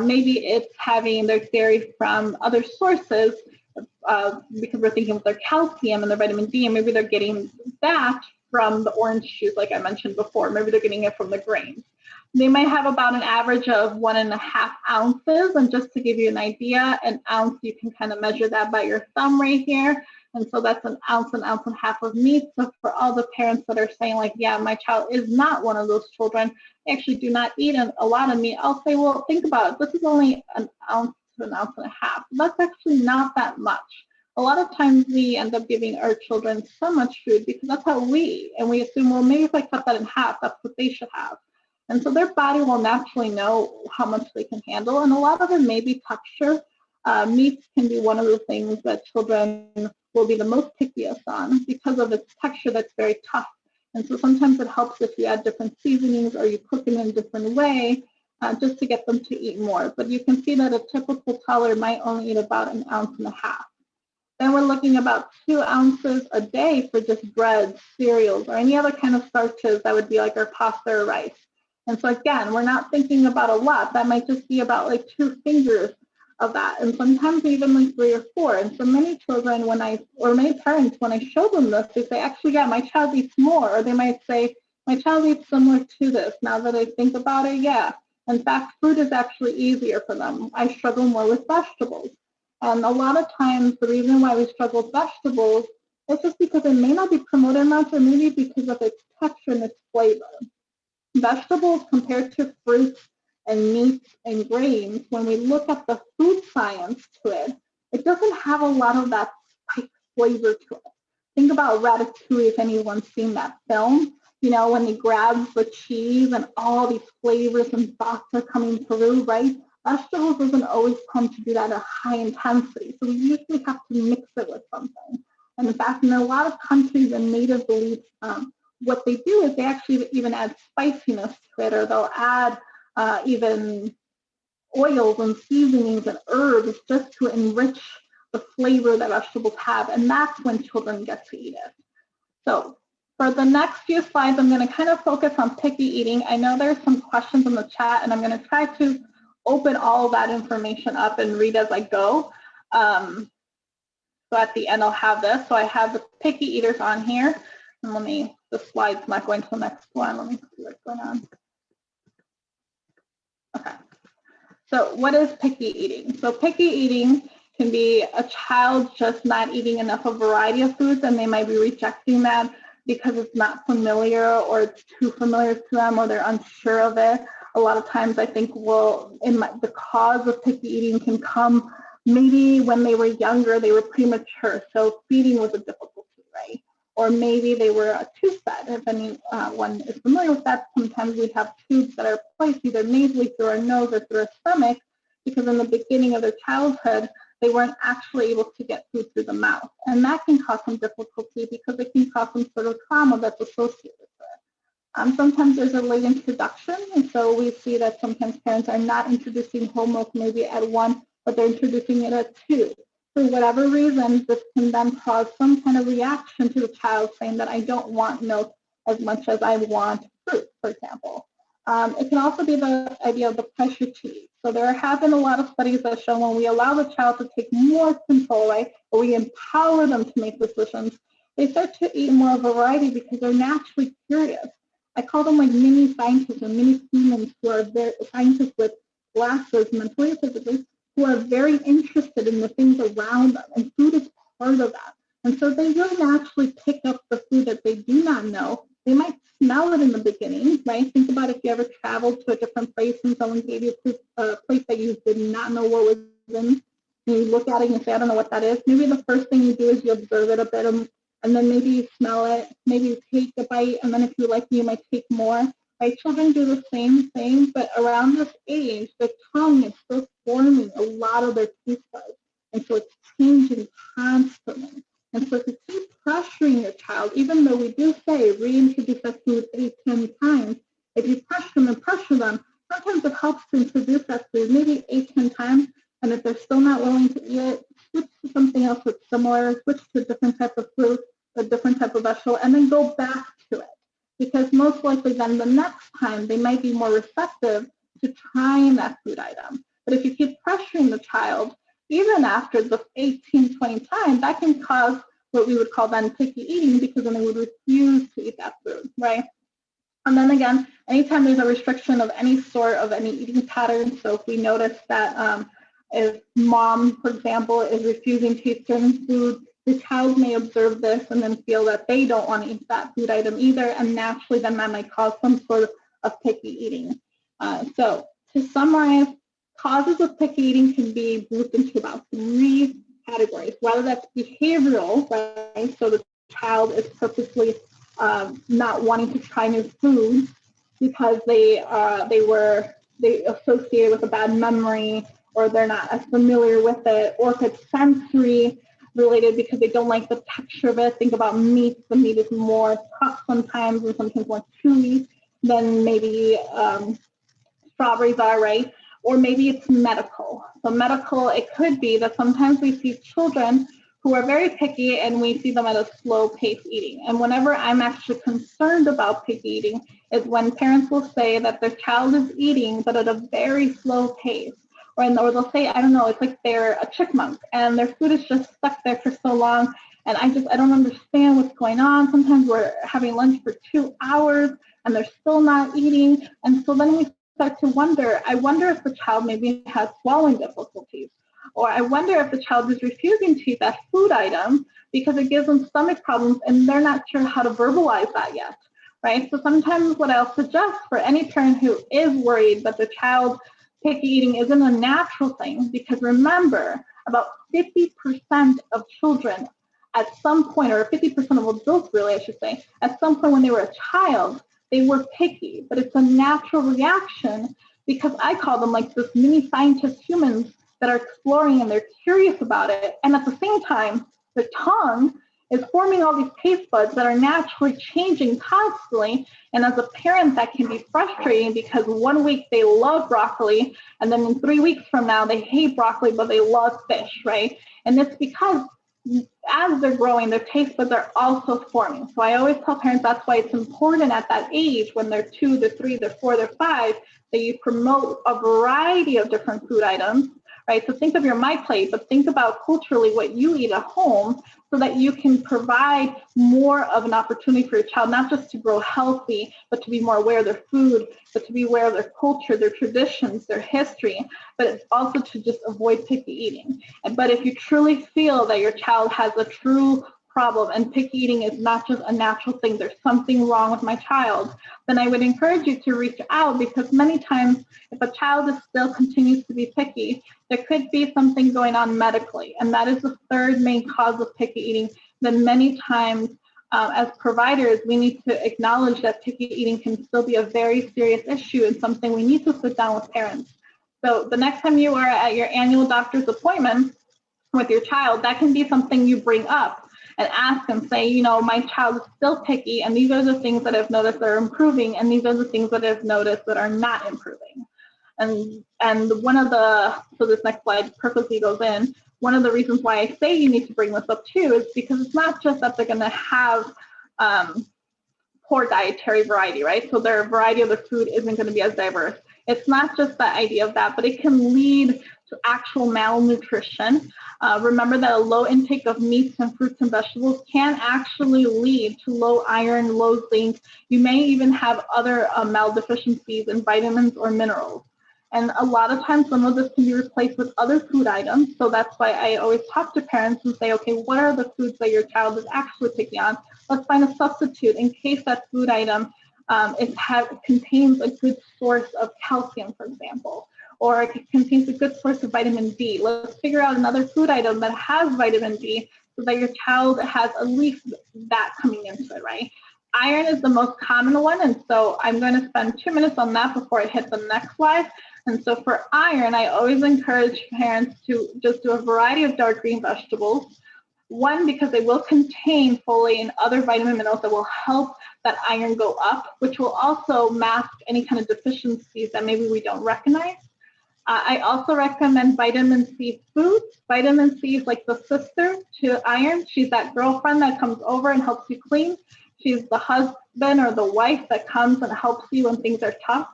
Maybe it's having their dairy from other sources. because we're thinking with their calcium and their vitamin D, and maybe they're getting that from the orange juice, like I mentioned before. Maybe they're getting it from the grains. They might have about an average of 1.5 ounces. And just to give you an idea, an ounce, you can kind of measure that by your thumb right here. And so that's an ounce and a half of meat. So for all the parents that are saying like, yeah, my child is not one of those children, they actually do not eat a lot of meat, I'll say, well, think about it. This is only an ounce to an ounce and a half. That's actually not that much. A lot of times we end up giving our children so much food because that's how we eat. And we assume, well, maybe if I cut that in half, that's what they should have. And so their body will naturally know how much they can handle. And a lot of it may be texture. Meats can be one of the things that children will be the most pickiest on because of its texture that's very tough. And so sometimes it helps if you add different seasonings or you cook it in a different way just to get them to eat more. But you can see that a typical toddler might only eat about 1.5 ounces. Then we're looking about 2 ounces a day for just bread, cereals, or any other kind of starches that would be like our pasta or rice. And so again, we're not thinking about a lot. That might just be about like 2 fingers of that, and sometimes even like 3 or 4. And so many children, or many parents, when I show them this, they say, actually, yeah, my child eats more. Or they might say, my child eats similar to this. Now that I think about it, yeah. In fact, fruit is actually easier for them. I struggle more with vegetables. And a lot of times, the reason why we struggle with vegetables is just because it may not be promoted much, or maybe because of its texture and its flavor. Vegetables compared to fruits and meats and grains, when we look at the food science to it, it doesn't have a lot of that spice flavor to it. Think about Ratatouille, if anyone's seen that film. You know, when he grabs the cheese and all these flavors and thoughts are coming through, right? Vegetables doesn't always come to do that at a high intensity. So we usually have to mix it with something. And in fact, in a lot of countries and native beliefs, what they do is they actually even add spiciness to it, or they'll add even oils and seasonings and herbs just to enrich the flavor that vegetables have. And that's when children get to eat it. So for the next few slides, I'm going to kind of focus on picky eating. I know there's some questions in the chat, and I'm going to try to open all of that information up and read as I go. So at the end, I'll have this. So I have the picky eaters on here. And the slide's not going to the next one. Let me see what's going on. Okay. So what is picky eating? So picky eating can be a child just not eating enough of a variety of foods, and they might be rejecting that because it's not familiar, or it's too familiar to them, or they're unsure of it. A lot of times I think, well, the cause of picky eating can come maybe when they were younger, they were premature, so feeding was a difficulty, right? Or maybe they were tube fed. If anyone is familiar with that, sometimes we have tubes that are placed either nasally through our nose or through our stomach, because in the beginning of their childhood, they weren't actually able to get food through the mouth. And that can cause some difficulty because it can cause some sort of trauma that's associated with it. Sometimes there's a late introduction, and so we see that sometimes parents are not introducing whole milk maybe at 1, but they're introducing it at 2. For whatever reason, this can then cause some kind of reaction to the child saying that I don't want milk as much as I want fruit, for example. It can also be the idea of the pressure to eat. So there have been a lot of studies that show when we allow the child to take more control, right, or we empower them to make decisions, they start to eat more of a variety because they're naturally curious. I call them like mini scientists or mini humans who are scientists with glasses, mentally, physically, who are very interested in the things around them, and food is part of that. And so they will naturally pick up the food that they do not know. They might smell it in the beginning, right? Think about if you ever traveled to a different place and someone gave you a place that you did not know what was in, and you look at it and you say, I don't know what that is. Maybe the first thing you do is you observe it a bit, and then maybe you smell it, maybe you take a bite, and then if you like it, you might take more. Right? Children do the same thing, but around this age, the tongue is still forming a lot of their taste buds, and so it's changing constantly. And so if you keep pressuring your child, even though we do say reintroduce that food 8, 10 times, if you pressure them, sometimes it helps to introduce that food maybe 8, 10 times, and if they're still not willing to eat it, switch to something else that's similar, switch to a different type of fruit, a different type of vegetable, and then go back to it. Because most likely then the next time they might be more receptive to trying that food item. But if you keep pressuring the child, even after the 18, 20 times, that can cause what we would call then picky eating, because then they would refuse to eat that food, right? And then again, anytime there's a restriction of any sort of any eating pattern, so if we notice that if mom, for example, is refusing to eat certain food, the child may observe this and then feel that they don't want to eat that food item either, and naturally then that might cause some sort of picky eating. So to summarize, causes of picky eating can be grouped into about 3 categories, whether that's behavioral, right? So the child is purposely not wanting to try new foods because they associate with a bad memory, or they're not as familiar with it, or if it's sensory related because they don't like the texture of it. Think about meat. The meat is more tough sometimes and sometimes more chewy than maybe strawberries are, right? Or maybe it's medical. So medical, it could be that sometimes we see children who are very picky and we see them at a slow pace eating. And whenever I'm actually concerned about picky eating is when parents will say that their child is eating, but at a very slow pace. Or they'll say, I don't know, it's like they're a chipmunk and their food is just stuck there for so long. And I don't understand what's going on. Sometimes we're having lunch for 2 hours and they're still not eating. And so then we start to wonder, I wonder if the child maybe has swallowing difficulties, or I wonder if the child is refusing to eat that food item because it gives them stomach problems and they're not sure how to verbalize that yet, right? So sometimes what I'll suggest for any parent who is worried that the child picky eating isn't a natural thing, because remember, about 50% of children at some point, or 50% of adults really, I should say, at some point when they were a child, they were picky, but it's a natural reaction because I call them like this mini scientist humans that are exploring and they're curious about it. And at the same time, the tongue is forming all these taste buds that are naturally changing constantly. And as a parent, that can be frustrating because 1 week they love broccoli, and then in 3 weeks from now, they hate broccoli, but they love fish, right? And it's because as they're growing, their taste buds are also forming. So I always tell parents that's why it's important at that age, when they're 2, they're 3, they're 4, they're 5, that you promote a variety of different food items, right? So think of your My Plate, but think about culturally what you eat at home, so that you can provide more of an opportunity for your child, not just to grow healthy, but to be more aware of their food, but to be aware of their culture, their traditions, their history, but it's also to just avoid picky eating. But if you truly feel that your child has a true problem and picky eating is not just a natural thing, there's something wrong with my child, then I would encourage you to reach out, because many times if a child is still continues to be picky, there could be something going on medically, and that is the third main cause of picky eating. Then many times as providers, we need to acknowledge that picky eating can still be a very serious issue and something we need to sit down with parents. So the next time you are at your annual doctor's appointment with your child, that can be something you bring up and ask and say, you know, my child is still picky, and these are the things that I've noticed are improving, and these are the things that I've noticed that are not improving. And one of the, so this next slide perfectly goes in, one of the reasons why I say you need to bring this up too is because it's not just that they're going to have poor dietary variety, right? So their variety of their food isn't going to be as diverse. It's not just the idea of that, but it can lead to actual malnutrition. Remember that a low intake of meats and fruits and vegetables can actually lead to low iron, low zinc. You may even have other maldeficiencies in vitamins or minerals. And a lot of times some of this can be replaced with other food items. So that's why I always talk to parents and say, okay, what are the foods that your child is actually picky on? Let's find a substitute in case that food item contains a good source of calcium, for example, or it contains a good source of vitamin D. Let's figure out another food item that has vitamin D so that your child has at least that coming into it, right? Iron is the most common one, and so I'm going to spend 2 minutes on that before I hit the next slide. And so for iron, I always encourage parents to just do a variety of dark green vegetables. One, because they will contain folate and other vitamin minerals that will help that iron go up, which will also mask any kind of deficiencies that maybe we don't recognize. I also recommend vitamin C foods. Vitamin C is like the sister to iron. She's that girlfriend that comes over and helps you clean. She's the husband or the wife that comes and helps you when things are tough.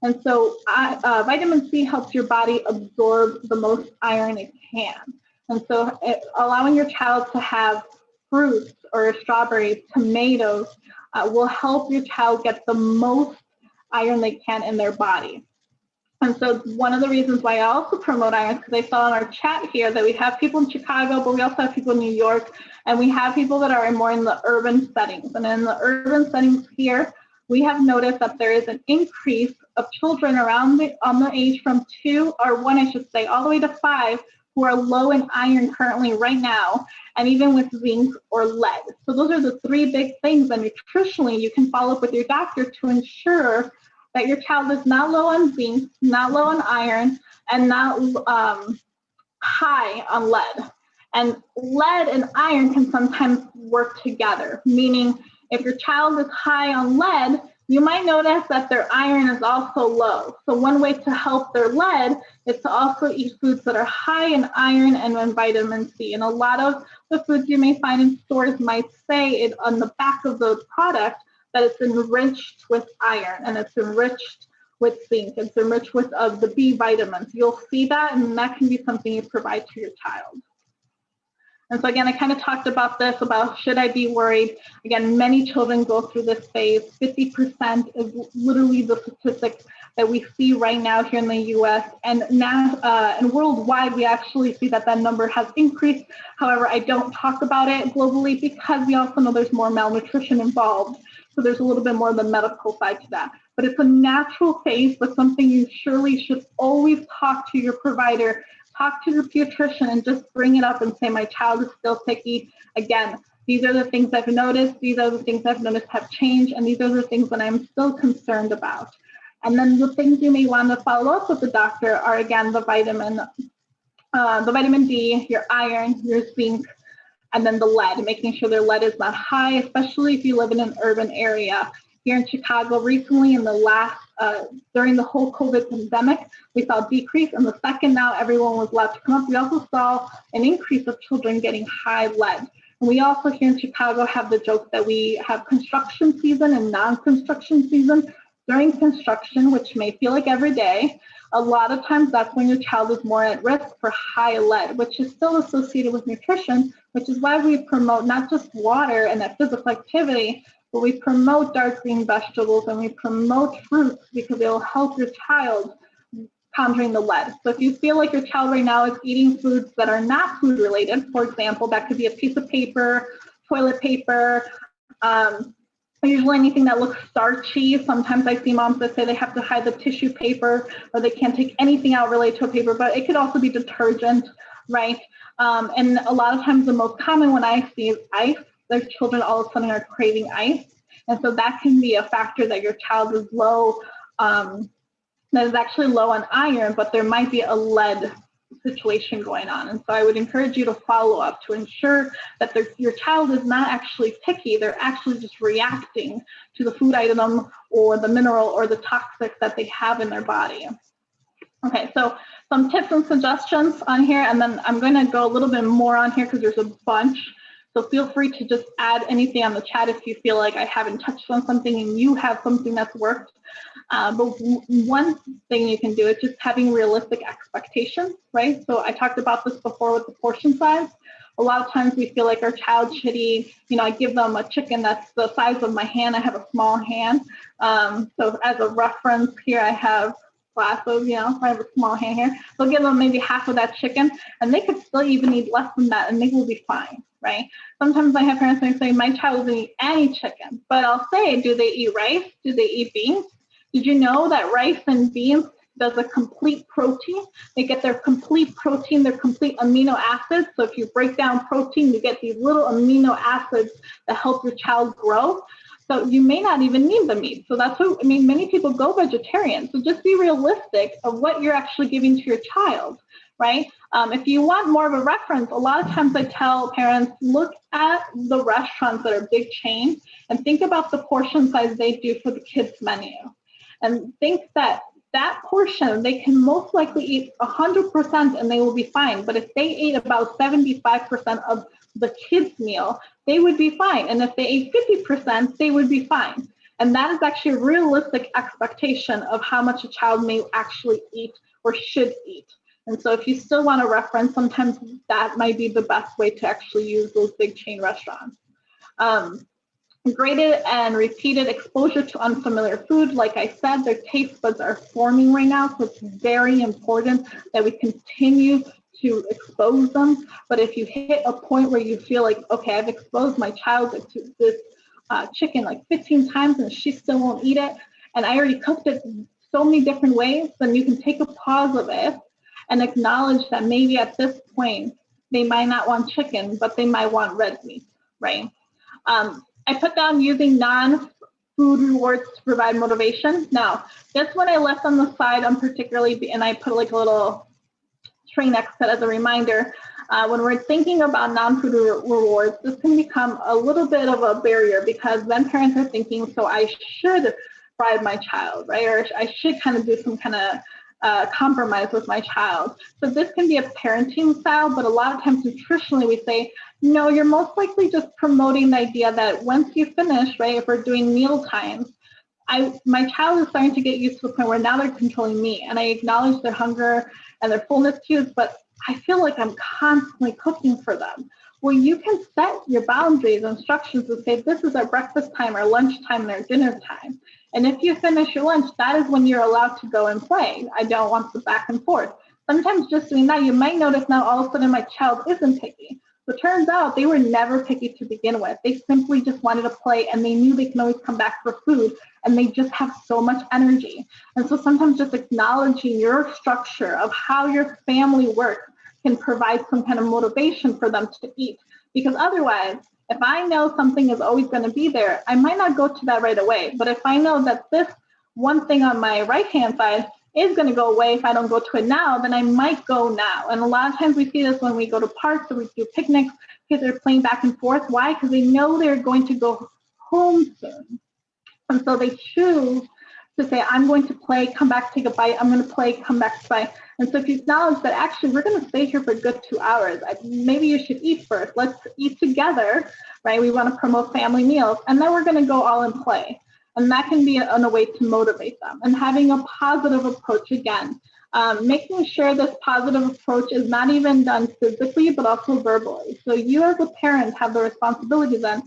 And so vitamin C helps your body absorb the most iron it can. And so allowing your child to have fruits or strawberries, tomatoes, will help your child get the most iron they can in their body. And so one of the reasons why I also promote iron is because I saw in our chat here that we have people in Chicago, but we also have people in New York, and we have people that are more in the urban settings. And in the urban settings here, we have noticed that there is an increase of children around on the age from 2 or 1, I should say, all the way to 5, who are low in iron currently right now, and even with zinc or lead. So those are the 3 big things that nutritionally you can follow up with your doctor to ensure that your child is not low on zinc, not low on iron, and not high on lead. And lead and iron can sometimes work together, meaning if your child is high on lead, you might notice that their iron is also low. So one way to help their lead is to also eat foods that are high in iron and in vitamin C. And a lot of the foods you may find in stores might say it on the back of the product that it's enriched with iron and it's enriched with zinc, it's enriched with the B vitamins. You'll see that, and that can be something you provide to your child. And so again, I kind of talked about this, about should I be worried? Again, many children go through this phase. 50% is literally the statistic that we see right now here in the US. And now, and worldwide, we actually see that that number has increased. However, I don't talk about it globally because we also know there's more malnutrition involved. So there's a little bit more of the medical side to that. But it's a natural phase, but something you surely should always talk to your provider, talk to your pediatrician, and just bring it up and say, my child is still picky. Again, these are the things I've noticed. These are the things I've noticed have changed. And these are the things that I'm still concerned about. And then the things you may want to follow up with the doctor are, again, the vitamin D, your iron, your zinc, and then the lead, making sure their lead is not high, especially if you live in an urban area. Here in Chicago recently, in the last, during the whole COVID pandemic, we saw a decrease. And the second now everyone was allowed to come up, we also saw an increase of children getting high lead. And we also here in Chicago have the joke that we have construction season and non-construction season. During construction, which may feel like every day, a lot of times that's when your child is more at risk for high lead, which is still associated with nutrition, which is why we promote not just water and that physical activity, but we promote dark green vegetables and we promote fruits because it will help your child countering the lead. So if you feel like your child right now is eating foods that are not food related, for example, that could be a piece of paper, toilet paper, usually anything that looks starchy. Sometimes I see moms that say they have to hide the tissue paper or they can't take anything out related to a paper, but it could also be detergent, right? And a lot of times the most common one I see is ice. Their children all of a sudden are craving ice. And so that can be a factor that your child is low, that is actually low on iron, but there might be a lead situation going on. And so I would encourage you to follow up to ensure that your child is not actually picky, they're actually just reacting to the food item or the mineral or the toxic that they have in their body. Okay, so some tips and suggestions on here, and then I'm going to go a little bit more on here because there's a bunch. So feel free to just add anything on the chat if you feel like I haven't touched on something and you have something that's worked. But one thing you can do is just having realistic expectations, right? So I talked about this before with the portion size. A lot of times we feel like our child should eat, I give them a chicken that's the size of my hand. I have a small hand. So as a reference here, I have glasses, I have a small hand here. So give them maybe half of that chicken and they could still even eat less than that and they will be fine, right? Sometimes I have parents who say, my child doesn't eat any chicken, but I'll say, do they eat rice? Do they eat beans? Did you know that rice and beans does a complete protein? They get their complete protein, their complete amino acids. So if you break down protein, you get these little amino acids that help your child grow. So you may not even need the meat. So that's what, many people go vegetarian. So just be realistic of what you're actually giving to your child, right? If you want more of a reference, a lot of times I tell parents, look at the restaurants that are big chains and think about the portion size they do for the kids menu. And think that portion, they can most likely eat 100% and they will be fine. But if they ate about 75% of the kids' meal, they would be fine. And if they ate 50%, they would be fine. And that is actually a realistic expectation of how much a child may actually eat or should eat. And so if you still want to reference, sometimes that might be the best way to actually use those big chain restaurants. Graded and repeated exposure to unfamiliar food. Like I said, their taste buds are forming right now, so it's very important that we continue to expose them. But if you hit a point where you feel like, okay, I've exposed my child to this chicken like 15 times and she still won't eat it, and I already cooked it so many different ways, then you can take a pause of it and acknowledge that maybe at this point they might not want chicken, but they might want red meat, right? I put down using non-food rewards to provide motivation. Now, this one I left on the side particularly, and I put like a little train exit as a reminder. When we're thinking about non-food rewards, this can become a little bit of a barrier, because then parents are thinking, so I should bribe my child, right? Or I should kind of do some kind of compromise with my child. So this can be a parenting style, but a lot of times nutritionally we say, no, you're most likely just promoting the idea that once you finish, right, if we're doing meal times, my child is starting to get used to the point where now they're controlling me, and I acknowledge their hunger and their fullness cues, but I feel like I'm constantly cooking for them. Well, you can set your boundaries, instructions, and say, this is our breakfast time, our lunch time, and our dinner time. And if you finish your lunch, that is when you're allowed to go and play. I don't want the back and forth. Sometimes just doing that, you might notice now all of a sudden my child isn't picky. So it turns out they were never picky to begin with. They simply just wanted to play, and they knew they can always come back for food, and they just have so much energy. And so sometimes just acknowledging your structure of how your family works can provide some kind of motivation for them to eat. Because otherwise, if I know something is always going to be there, I might not go to that right away. But if I know that this one thing on my right-hand side is going to go away if I don't go to it now, then I might go now. And a lot of times we see this when we go to parks or we do picnics, kids are playing back and forth. Why? Because they know they're going to go home soon. And so they choose to say, I'm going to play, come back, take a bite. I'm going to play, come back, play. And so if you acknowledge that actually we're going to stay here for a good 2 hours, maybe you should eat first. Let's eat together, right? We want to promote family meals, and then we're going to go all and play. And that can be a way to motivate them. And having a positive approach again, making sure this positive approach is not even done physically, but also verbally. So you as a parent have the responsibility then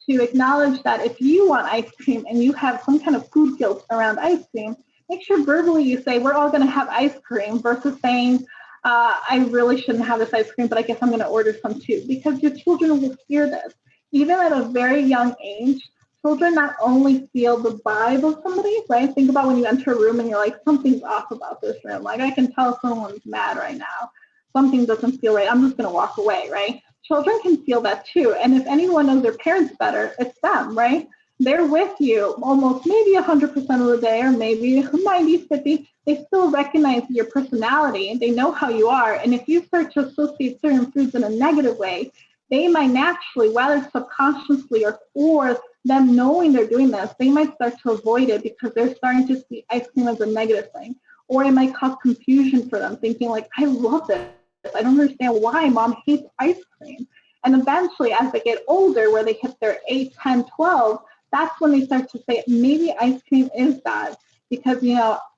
to acknowledge that if you want ice cream and you have some kind of food guilt around ice cream, make sure verbally you say, we're all going to have ice cream, versus saying, I really shouldn't have this ice cream, but I guess I'm going to order some too. Because your children will hear this. Even at a very young age, children not only feel the vibe of somebody, right? Think about when you enter a room and you're like, something's off about this room. Like, I can tell someone's mad right now. Something doesn't feel right. I'm just going to walk away, right? Children can feel that too. And if anyone knows their parents better, it's them, right? They're with you almost maybe 100% of the day, or maybe 90, 50. They still recognize your personality. They know how you are. And if you start to associate certain foods in a negative way, they might naturally, whether subconsciously or them knowing they're doing this, they might start to avoid it because they're starting to see ice cream as a negative thing. Or it might cause confusion for them, thinking like, I love this. I don't understand why mom hates ice cream. And eventually, as they get older, where they hit their 8, 10, 12, that's when they start to say, maybe ice cream is bad. Because,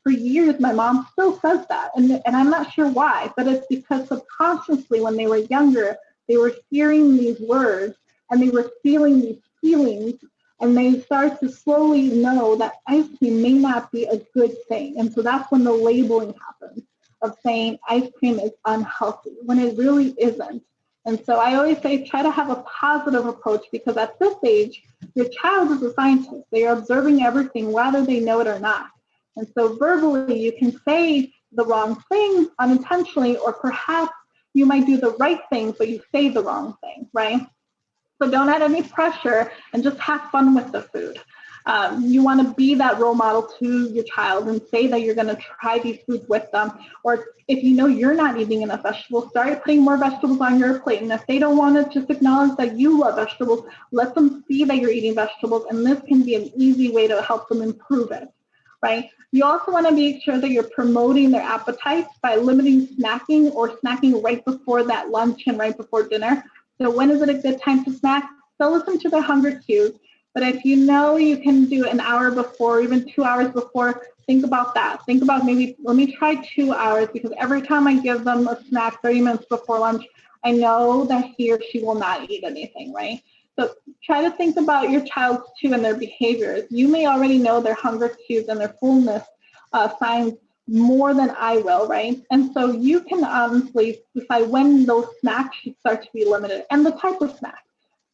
for years, my mom still says that. And I'm not sure why, but it's because subconsciously, when they were younger, they were hearing these words and they were feeling these feelings, and they start to slowly know that ice cream may not be a good thing. And so that's when the labeling happens of saying ice cream is unhealthy when it really isn't. And so I always say, try to have a positive approach, because at this age, your child is a scientist. They are observing everything, whether they know it or not. And so verbally, you can say the wrong thing unintentionally, or perhaps you might do the right thing, but you say the wrong thing, right? So don't add any pressure and just have fun with the food. You want to be that role model to your child and say that you're going to try these foods with them. Or if you know you're not eating enough vegetables, start putting more vegetables on your plate. And if they don't want to, just acknowledge that you love vegetables. Let them see that you're eating vegetables. And this can be an easy way to help them improve it, right? You also want to make sure that you're promoting their appetites by limiting snacking, or snacking right before that lunch and right before dinner. So when is it a good time to snack? So listen to their hunger cues. But if you know you can do it an hour before, even 2 hours before, think about that. Think about maybe, let me try 2 hours, because every time I give them a snack 30 minutes before lunch, I know that he or she will not eat anything, right? So try to think about your child too and their behaviors. You may already know their hunger cues and their fullness signs more than I will, right? And so you can honestly decide when those snacks should start to be limited and the type of snack.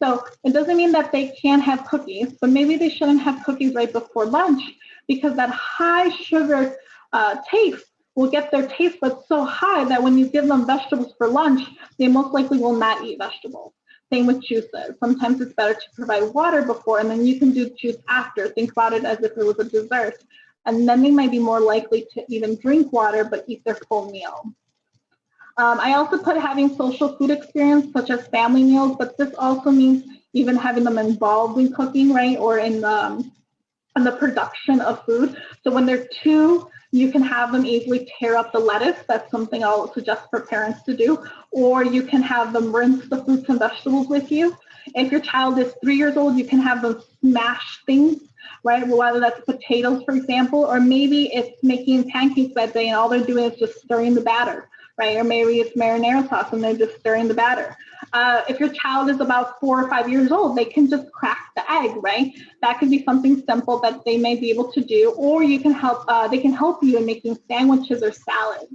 So it doesn't mean that they can't have cookies, but maybe they shouldn't have cookies right before lunch, because that high sugar taste will get their taste buds so high that when you give them vegetables for lunch, they most likely will not eat vegetables. Same with juices. Sometimes it's better to provide water before, and then you can do juice after. Think about it as if it was a dessert. And then they might be more likely to even drink water, but eat their full meal. I also put having social food experience, such as family meals, but this also means even having them involved in cooking, right? Or in the production of food. So when they're 2, you can have them easily tear up the lettuce. That's something I'll suggest for parents to do. Or you can have them rinse the fruits and vegetables with you. If your child is 3 years old, you can have them smash things, right? Whether that's potatoes, for example, or maybe it's making pancakes that day and all they're doing is just stirring the batter, right? Or maybe it's marinara sauce and they're just stirring the batter. If your child is about 4 or 5 years old, they can just crack the egg, right? That could be something simple that they may be able to do, or you can help. They can help you in making sandwiches or salads.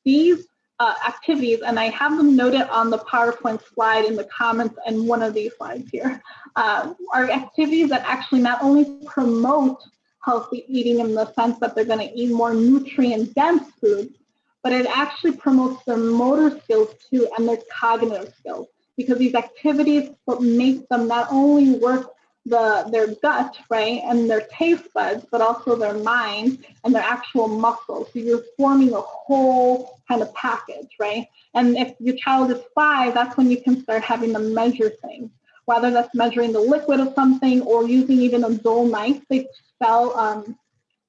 These activities, and I have them noted on the PowerPoint slide in the comments and one of these slides here, are activities that actually not only promote healthy eating in the sense that they're going to eat more nutrient-dense foods, but it actually promotes their motor skills too and their cognitive skills, because these activities what make them not only work their gut, right, and their taste buds, but also their mind and their actual muscles. So you're forming a whole kind of package, right? And if your child is 5, that's when you can start having them measure things, whether that's measuring the liquid of something or using even a dull knife. They sell on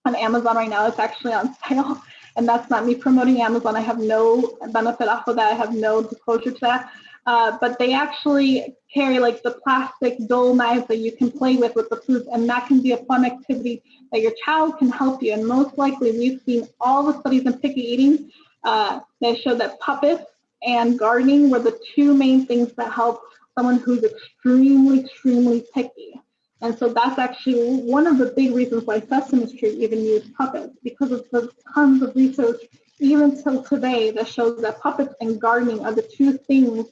Amazon right now. It's actually on sale. And that's not me promoting Amazon. I have no benefit off of that. I have no disclosure to that. But they actually carry like the plastic dull knives that you can play with the foods, and that can be a fun activity that your child can help you. And most likely, we've seen all the studies in picky eating that show that puppets and gardening were the 2 main things that help someone who's extremely, extremely picky. And so that's actually one of the big reasons why Sesame Street even used puppets, because of the tons of research, even till today, that shows that puppets and gardening are the 2 things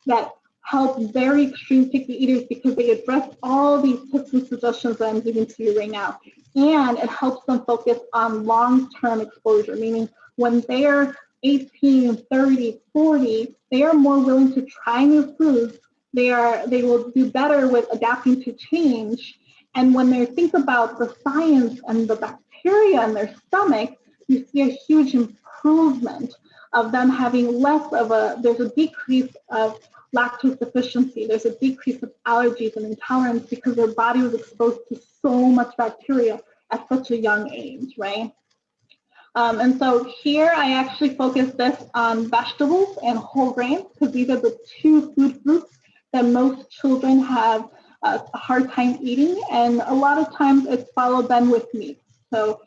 that help very extreme picky eaters, because they address all these tips and suggestions that I'm giving to you right now. And it helps them focus on long-term exposure, meaning when they're 18, 30, 40, they are more willing to try new foods. They will do better with adapting to change. And when they think about the science and the bacteria in their stomach, you see a huge improvement of them having there's a decrease of lactose deficiency, there's a decrease of allergies and intolerance, because their body was exposed to so much bacteria at such a young age, right? And so here I actually focus this on vegetables and whole grains, because these are the 2 food groups that most children have a hard time eating, and a lot of times it's followed then with meat. So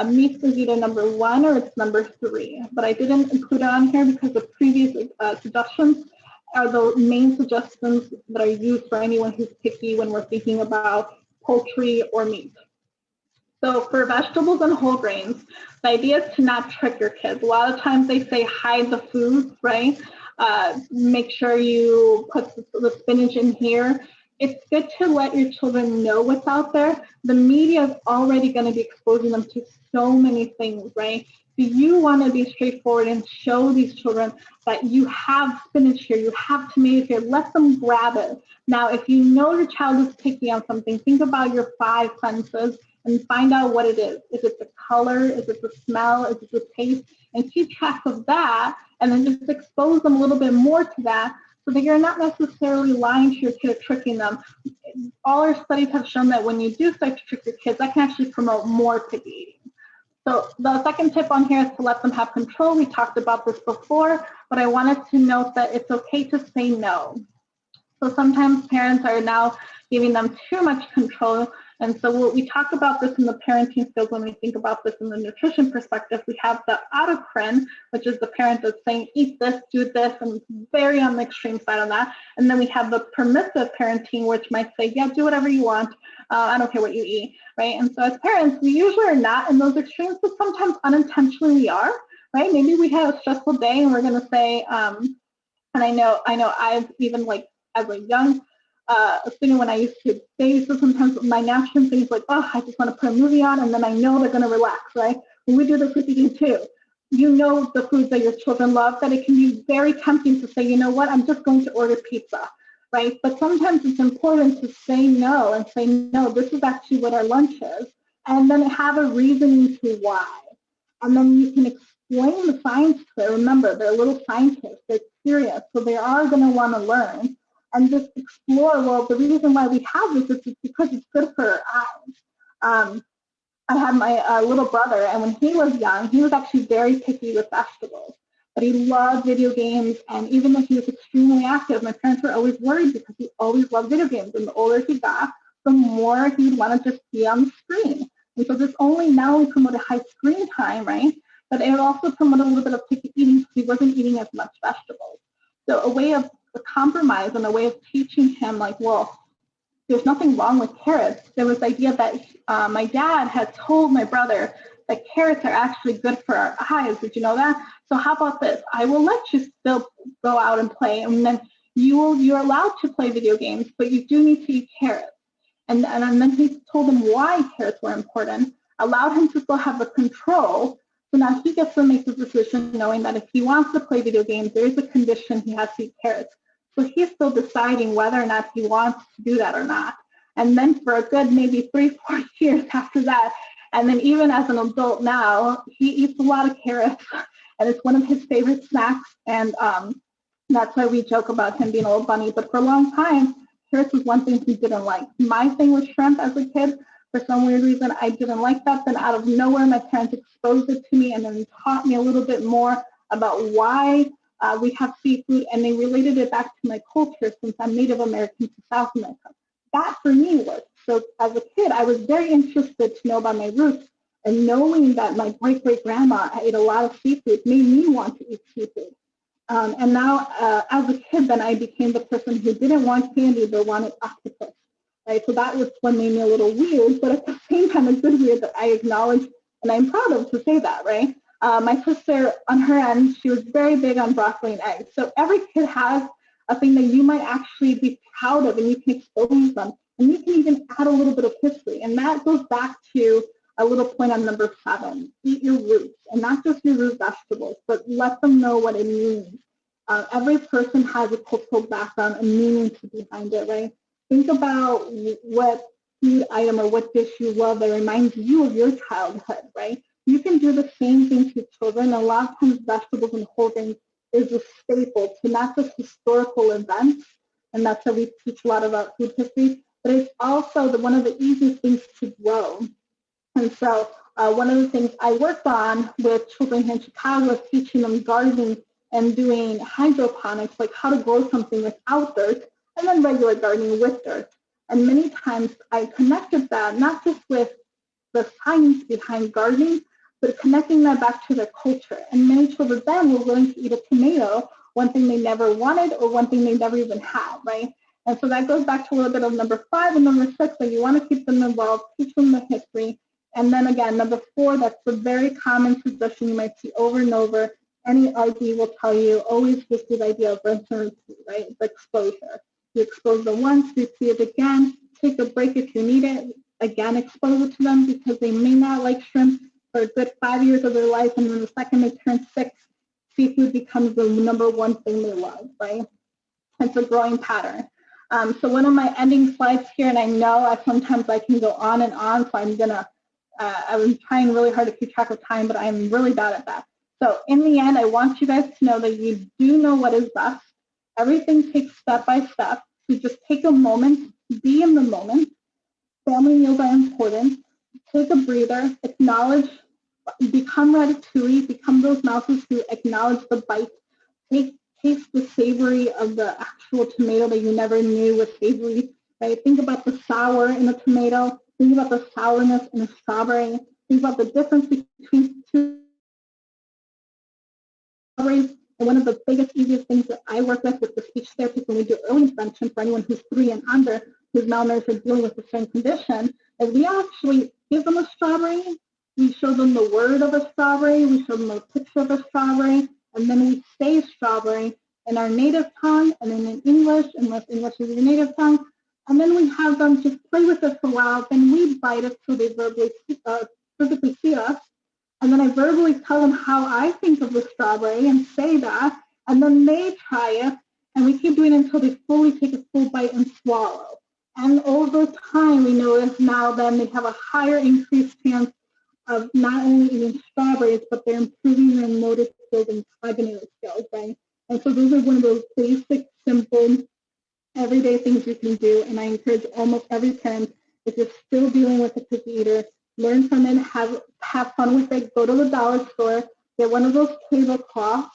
meat is either number 1 or it's number 3, but I didn't include it on here because the previous suggestions are the main suggestions that are used for anyone who's picky when we're thinking about poultry or meat. So for vegetables and whole grains, the idea is to not trick your kids. A lot of times they say hide the foods, right? Make sure you put the spinach in here. It's good to let your children know what's out there. The media is already going to be exposing them to so many things, right? So you want to be straightforward and show these children that you have spinach here, you have tomato here, let them grab it. Now, if you know your child is picky on something, think about your 5 senses and find out what it is. Is it the color? Is it the smell? Is it the taste? And keep track of that, and then just expose them a little bit more to that, so that you're not necessarily lying to your kid or tricking them. All our studies have shown that when you do start to trick your kids, that can actually promote more picky eating. So the second tip on here is to let them have control. We talked about this before, but I wanted to note that it's okay to say no. So sometimes parents are now giving them too much control. And so we talk about this in the parenting skills when we think about this in the nutrition perspective. We have the autocrine, which is the parent that's saying, eat this, do this, and it's very on the extreme side of that. And then we have the permissive parenting, which might say, yeah, do whatever you want. I don't care what you eat, right? And so as parents, we usually are not in those extremes, but sometimes unintentionally we are, right? Maybe we had a stressful day and we're going to say, and I know I've even like as a young student when I used to babysit, sometimes my natural things like, oh, I just want to put a movie on and then I know they're going to relax, right? And we do this with eating too. You know the foods that your children love, that it can be very tempting to say, you know what, I'm just going to order pizza, right? But sometimes it's important to say no and say, no, this is actually what our lunch is. And then have a reasoning to why. And then you can explain the science to it. Remember, they're little scientists, they're curious, so they are going to want to learn. And just explore, well, the reason why we have this is because it's good for our eyes. I had my little brother, and when he was young, he was actually very picky with vegetables. But he loved video games, and even though he was extremely active, my parents were always worried because he always loved video games. And the older he got, the more he'd want to just be on the screen. And so this only not only promoted high screen time, right? But it also promoted a little bit of picky eating because he wasn't eating as much vegetables. So a way of a compromise and a way of teaching him, like, well, there's nothing wrong with carrots. There was the idea that my dad had told my brother that carrots are actually good for our eyes. Did you know that? So how about this? I will let you still go out and play, and then you're allowed to play video games, but you do need to eat carrots. And then he told him why carrots were important, allowed him to still have the control. So now he gets to make the decision knowing that if he wants to play video games, there is a condition he has to eat carrots. So he's still deciding whether or not he wants to do that or not. And then for a good maybe 3-4 years after that, and then even as an adult now, he eats a lot of carrots, and it's one of his favorite snacks. And that's why we joke about him being a little bunny. But for a long time, carrots was one thing he didn't like. My thing was shrimp as a kid. For some weird reason, I didn't like that. Then out of nowhere, my parents exposed it to me and then taught me a little bit more about why we have seafood, and they related it back to my culture since I'm Native American to South America. That for me worked. So as a kid, I was very interested to know about my roots, and knowing that my great-great-grandma ate a lot of seafood made me want to eat seafood. And now as a kid, then I became the person who didn't want candy but wanted octopus. Right? So that was what made me a little weird, but at the same time, a good weird that I acknowledge, and I'm proud of to say that, right? My sister, on her end, she was very big on broccoli and eggs. So every kid has a thing that you might actually be proud of, and you can expose them. And you can even add a little bit of history. And that goes back to a little point on number 7. Eat your roots, and not just your root vegetables, but let them know what it means. Every person has a cultural background and meaning behind it, right? Think about what food item or what dish you love that reminds you of your childhood, right? You can do the same thing to children. A lot of times vegetables and whole grains is a staple to not just historical events, and that's how we teach a lot about food history, but it's also one of the easiest things to grow. And so one of the things I worked on with children here in Chicago is teaching them gardening and doing hydroponics, like how to grow something without dirt, and then regular gardening with dirt. And many times I connected that not just with the science behind gardening, but connecting that back to their culture. And many children then were willing to eat a tomato, one thing they never wanted or one thing they never even had, right? And so that goes back to a little bit of number 5 and number 6, that you want to keep them involved, teach them the history. And then again, number 4, that's the very common suggestion you might see over and over. Any RD will tell you, always just the idea of rinse and repeat, right? The exposure. You expose them once, you see it again, take a break if you need it, again, expose it to them because they may not like shrimp for a good 5 years of their life, and then the second they turn 6, seafood becomes the number 1 thing they love, right? It's a growing pattern. So one of my ending slides here, and I know sometimes I can go on and on, so I'm gonna, I'm trying really hard to keep track of time, but I'm really bad at that. So in the end, I want you guys to know that you do know what is best. Everything takes step by step. So just take a moment, be in the moment. Family meals are important. Take a breather, acknowledge, become ratatouille, become those mouses who acknowledge the bite. Take taste the savory of the actual tomato that you never knew was savory, right? Think about the sour in a tomato. Think about the sourness in a strawberry. Think about the difference between two strawberries. And one of the biggest, easiest things that I work with the speech therapist when we do early intervention for anyone who's 3 and under, who's malnourished or dealing with the same condition, is we actually give them a strawberry. We show them the word of a strawberry. We show them a picture of a strawberry. And then we say strawberry in our native tongue and then in English, unless English is your native tongue. And then we have them just play with it for a while. Then we bite it so they physically see us. And then I verbally tell them how I think of the strawberry and say that. And then they try it. And we keep doing it until they fully take a full bite and swallow. And over time, we notice now then they have a higher increased chance of not only eating strawberries, but they're improving their motor skills and cognitive skills, right? And so those are one of those basic, simple, everyday things you can do. And I encourage almost every parent, if you're still dealing with a picky eater, learn from it, have fun with it, go to the dollar store, get one of those tablecloths,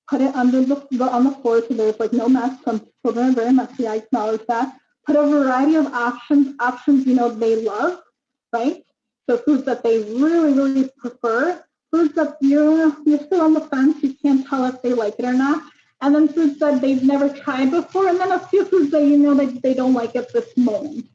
put it under on the floor so there's like no mess. Some children are very messy, I acknowledge that. Put a variety of options you know they love, right? So foods that they really, really prefer, foods that you're still on the fence, you can't tell if they like it or not, and then foods that they've never tried before, and then a few foods that you know that they don't like at this moment.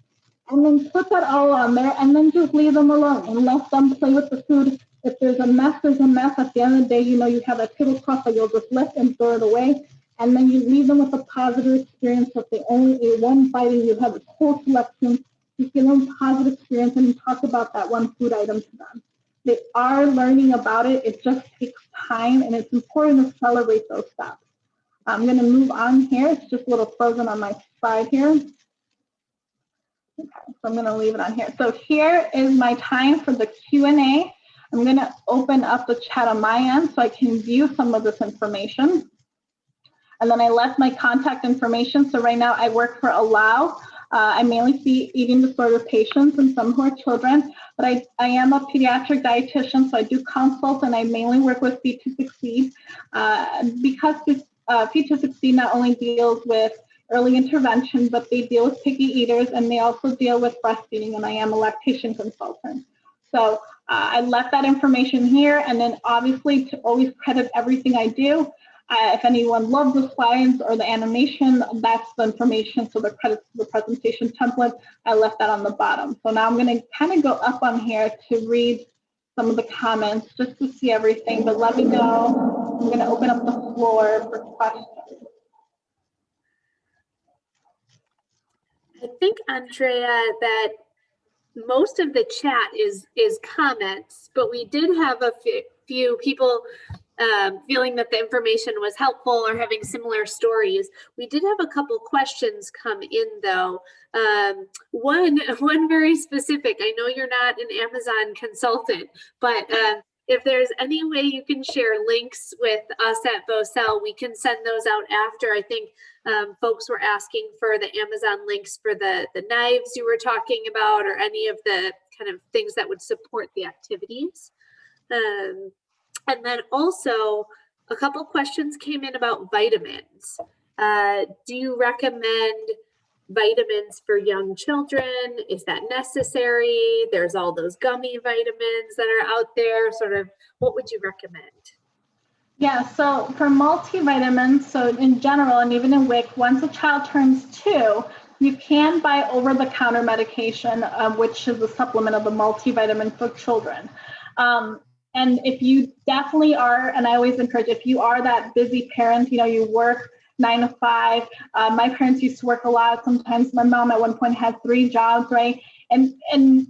And then put that all on there, and then just leave them alone and let them play with the food. If there's a mess, there's a mess. At the end of the day, you know you have a tablecloth that you'll just lift and throw it away. And then you leave them with a positive experience. If they only ate one bite and you have a whole selection, you give them a positive experience and you talk about that one food item to them. They are learning about it. It just takes time, and it's important to celebrate those steps. I'm going to move on here. It's just a little frozen on my side here. Okay, so I'm going to leave it on here. So here is my time for the Q&A. I'm going to open up the chat on my end so I can view some of this information. And then I left my contact information. So right now I work for Allow. I mainly see eating disorder patients and some who are children, but I am a pediatric dietitian, so I do consult and I mainly work with Feed to Succeed because Feed to Succeed not only deals with early intervention, but they deal with picky eaters and they also deal with breastfeeding, and I am a lactation consultant. So I left that information here, and then obviously to always credit everything I do. If anyone loves the slides or the animation, that's the information. So the credits to the presentation template, I left that on the bottom. So now I'm going to kind of go up on here to read some of the comments just to see everything, but let me know. I'm going to open up the floor for questions. I think, Andrea, that most of the chat is comments, but we did have a few people feeling that the information was helpful or having similar stories. We did have a couple questions come in though. One very specific. I know you're not an Amazon consultant, but if there's any way you can share links with us at Voxel, we can send those out after. I think folks were asking for the Amazon links for the knives you were talking about, or any of the kind of things that would support the activities. And then also a couple questions came in about vitamins. Do you recommend vitamins for young children? Is that necessary? There's all those gummy vitamins that are out there. Sort of, what would you recommend? Yeah, so for multivitamins, so in general, and even in WIC, once a child turns 2, you can buy over-the-counter medication, which is a supplement of a multivitamin for children. And if you definitely are, and I always encourage, if you are that busy parent, you know, you work 9 to 5. My parents used to work a lot. Sometimes my mom at one point had 3 jobs, right? And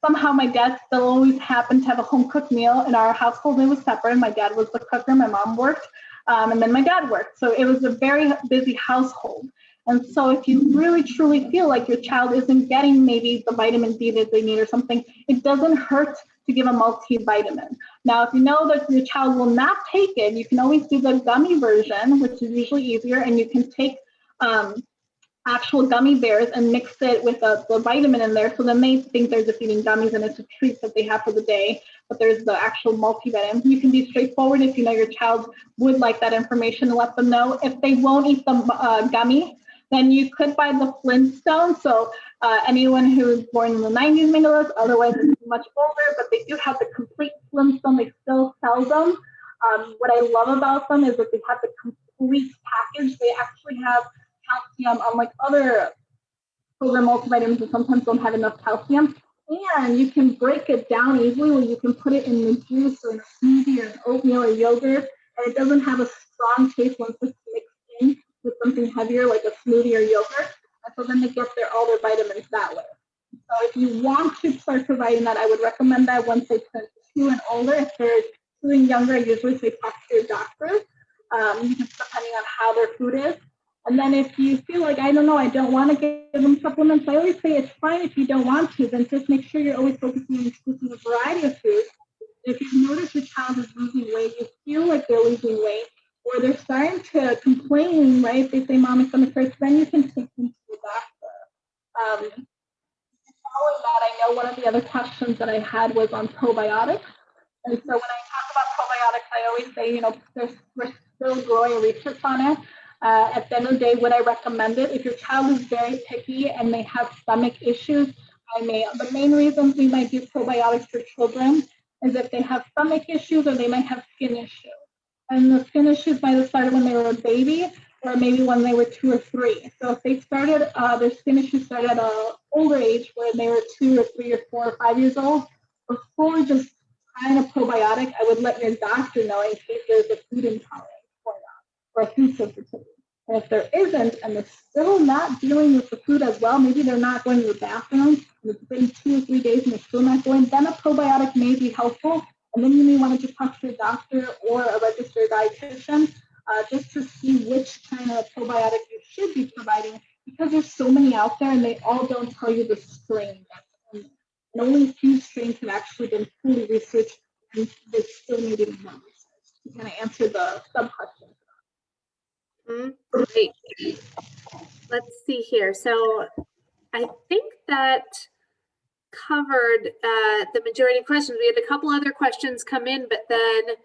somehow my dad still always happened to have a home cooked meal. In our household, it was separate. My dad was the cooker, my mom worked, and then my dad worked. So it was a very busy household. And so if you really truly feel like your child isn't getting maybe the vitamin D that they need or something, it doesn't hurt to give a multivitamin. Now, if you know that your child will not take it, you can always do the gummy version, which is usually easier, and you can take actual gummy bears and mix it with the vitamin in there. So then they think they're just eating gummies and it's a treat that they have for the day, but there's the actual multivitamin. You can be straightforward if you know your child would like that information to let them know. If they won't eat the gummy, then you could buy the Flintstones. So anyone who was born in the 90s may know this, otherwise it's much older, but they do have the complete Flintstone. They still sell them. What I love about them is that they have the complete package. They actually have calcium, unlike other program multivitamins that sometimes don't have enough calcium. And you can break it down easily where you can put it in the juice or in a smoothie or an oatmeal or yogurt, and it doesn't have a strong taste once it's mixed in with something heavier like a smoothie or yogurt. And so then they get all their vitamins that way. So if you want to start providing that, I would recommend that once they turn 2 and older. If they're 2 and younger, I usually say talk to your doctor, depending on how their food is. And then if you feel like, I don't know, I don't want to give them supplements, I always say it's fine if you don't want to, then just make sure you're always focusing on choosing a variety of foods. If you notice your child is losing weight, you feel like they're losing weight, or they're starting to complain, right? They say, Mom, my stomach hurts, then you can take them to the doctor. Following that, I know one of the other questions that I had was on probiotics. And so when I talk about probiotics, I always say, you know, we're still growing research on it. At the end of the day, would I recommend it? If your child is very picky and they have stomach issues, the main reasons we might do probiotics for children is if they have stomach issues or they might have skin issues. And the skin issues might have started when they were a baby or maybe when they were 2 or 3. So if they started, their skin issues started at an older age where they were 2 or 3 or 4 or 5 years old, before just trying a probiotic, I would let your doctor know in case there's a food intolerance for that or a food sensitivity. And if there isn't, and they're still not dealing with the food as well, maybe they're not going to the bathroom, and it's been 2 or 3 days and they're still not going, then a probiotic may be helpful. And then you may want to just talk to your doctor or a registered dietitian just to see which kind of probiotic you should be providing, because there's so many out there and they all don't tell you the strain that's in them. And only a few strains have actually been fully researched, and they're still needing more research to kind of answer the sub-questions. Great. Let's see here. So I think that covered the majority of questions. We had a couple other questions come in, but then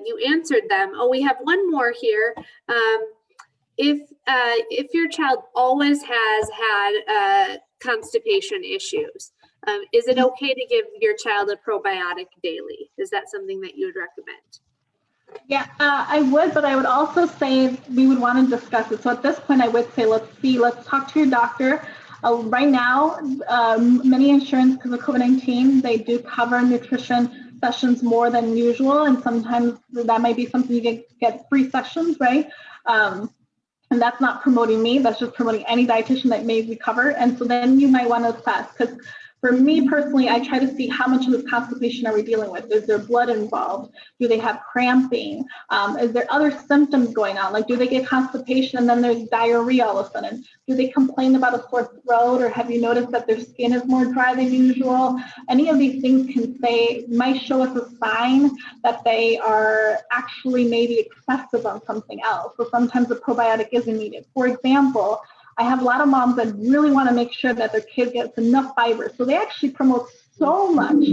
you answered them. Oh, we have one more here. If your child always has had constipation issues, is it okay to give your child a probiotic daily? Is that something that you would recommend? Yeah, I would, but I would also say we would want to discuss it. So at this point, I would say, let's talk to your doctor. Right now, many insurance, because of COVID-19, they do cover nutrition sessions more than usual, and sometimes that might be something you get free sessions, right? And that's not promoting me, that's just promoting any dietitian that may be covered. And so then you might want to assess, because for me personally, I try to see how much of this constipation are we dealing with. Is there blood involved? Do they have cramping? Is there other symptoms going on? Like, do they get constipation and then there's diarrhea all of a sudden? Do they complain about a sore throat, or have you noticed that their skin is more dry than usual? Any of these things might show us a sign that they are actually maybe excessive on something else. So sometimes a probiotic isn't needed. For example, I have a lot of moms that really want to make sure that their kid gets enough fiber. So they actually promote so much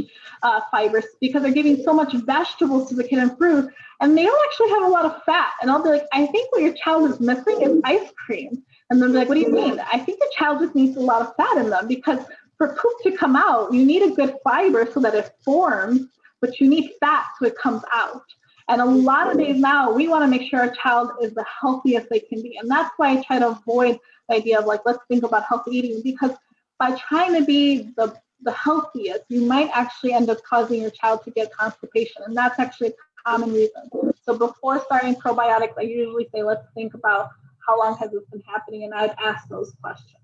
fiber because they're giving so much vegetables to the kid and fruit, and they don't actually have a lot of fat. And I'll be like, I think what your child is missing is ice cream. And they'll be like, what do you mean? I think the child just needs a lot of fat in them, because for poop to come out, you need a good fiber so that it forms, but you need fat so it comes out. And a lot of days now, we want to make sure our child is the healthiest they can be. And that's why I try to avoid the idea of like, let's think about healthy eating, because by trying to be the healthiest, you might actually end up causing your child to get constipation. And that's actually a common reason. So before starting probiotics, I usually say, let's think about how long has this been happening? And I'd ask those questions.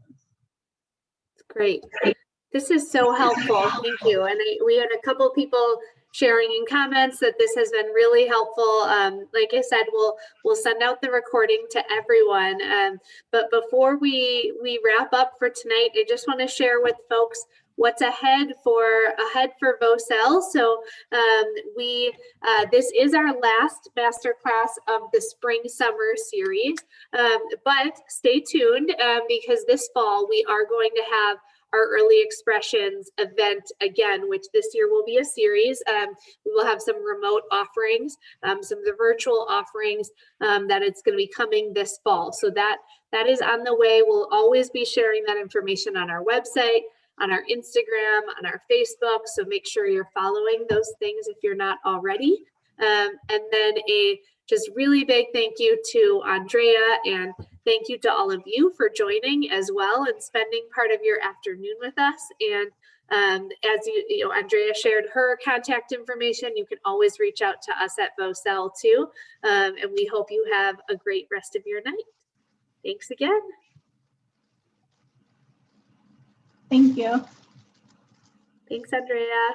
Great. This is so helpful. Thank you. And we had a couple people sharing in comments that this has been really helpful. Like I said, we'll send out the recording to everyone. But before we wrap up for tonight, I just want to share with folks, what's ahead for Voxel. So this is our last masterclass of the spring summer series, but stay tuned because this fall we are going to have our early expressions event again, which this year will be a series. We will have some remote offerings, some of the virtual offerings that it's going to be coming this fall. So that is on the way. We'll always be sharing that information on our website, on our Instagram, on our Facebook. So make sure you're following those things if you're not already. And then a just really big thank you to Andrea, and thank you to all of you for joining as well and spending part of your afternoon with us. And as you know, Andrea shared her contact information. You can always reach out to us at Voxel too. And we hope you have a great rest of your night. Thanks again. Thank you. Thanks, Andrea.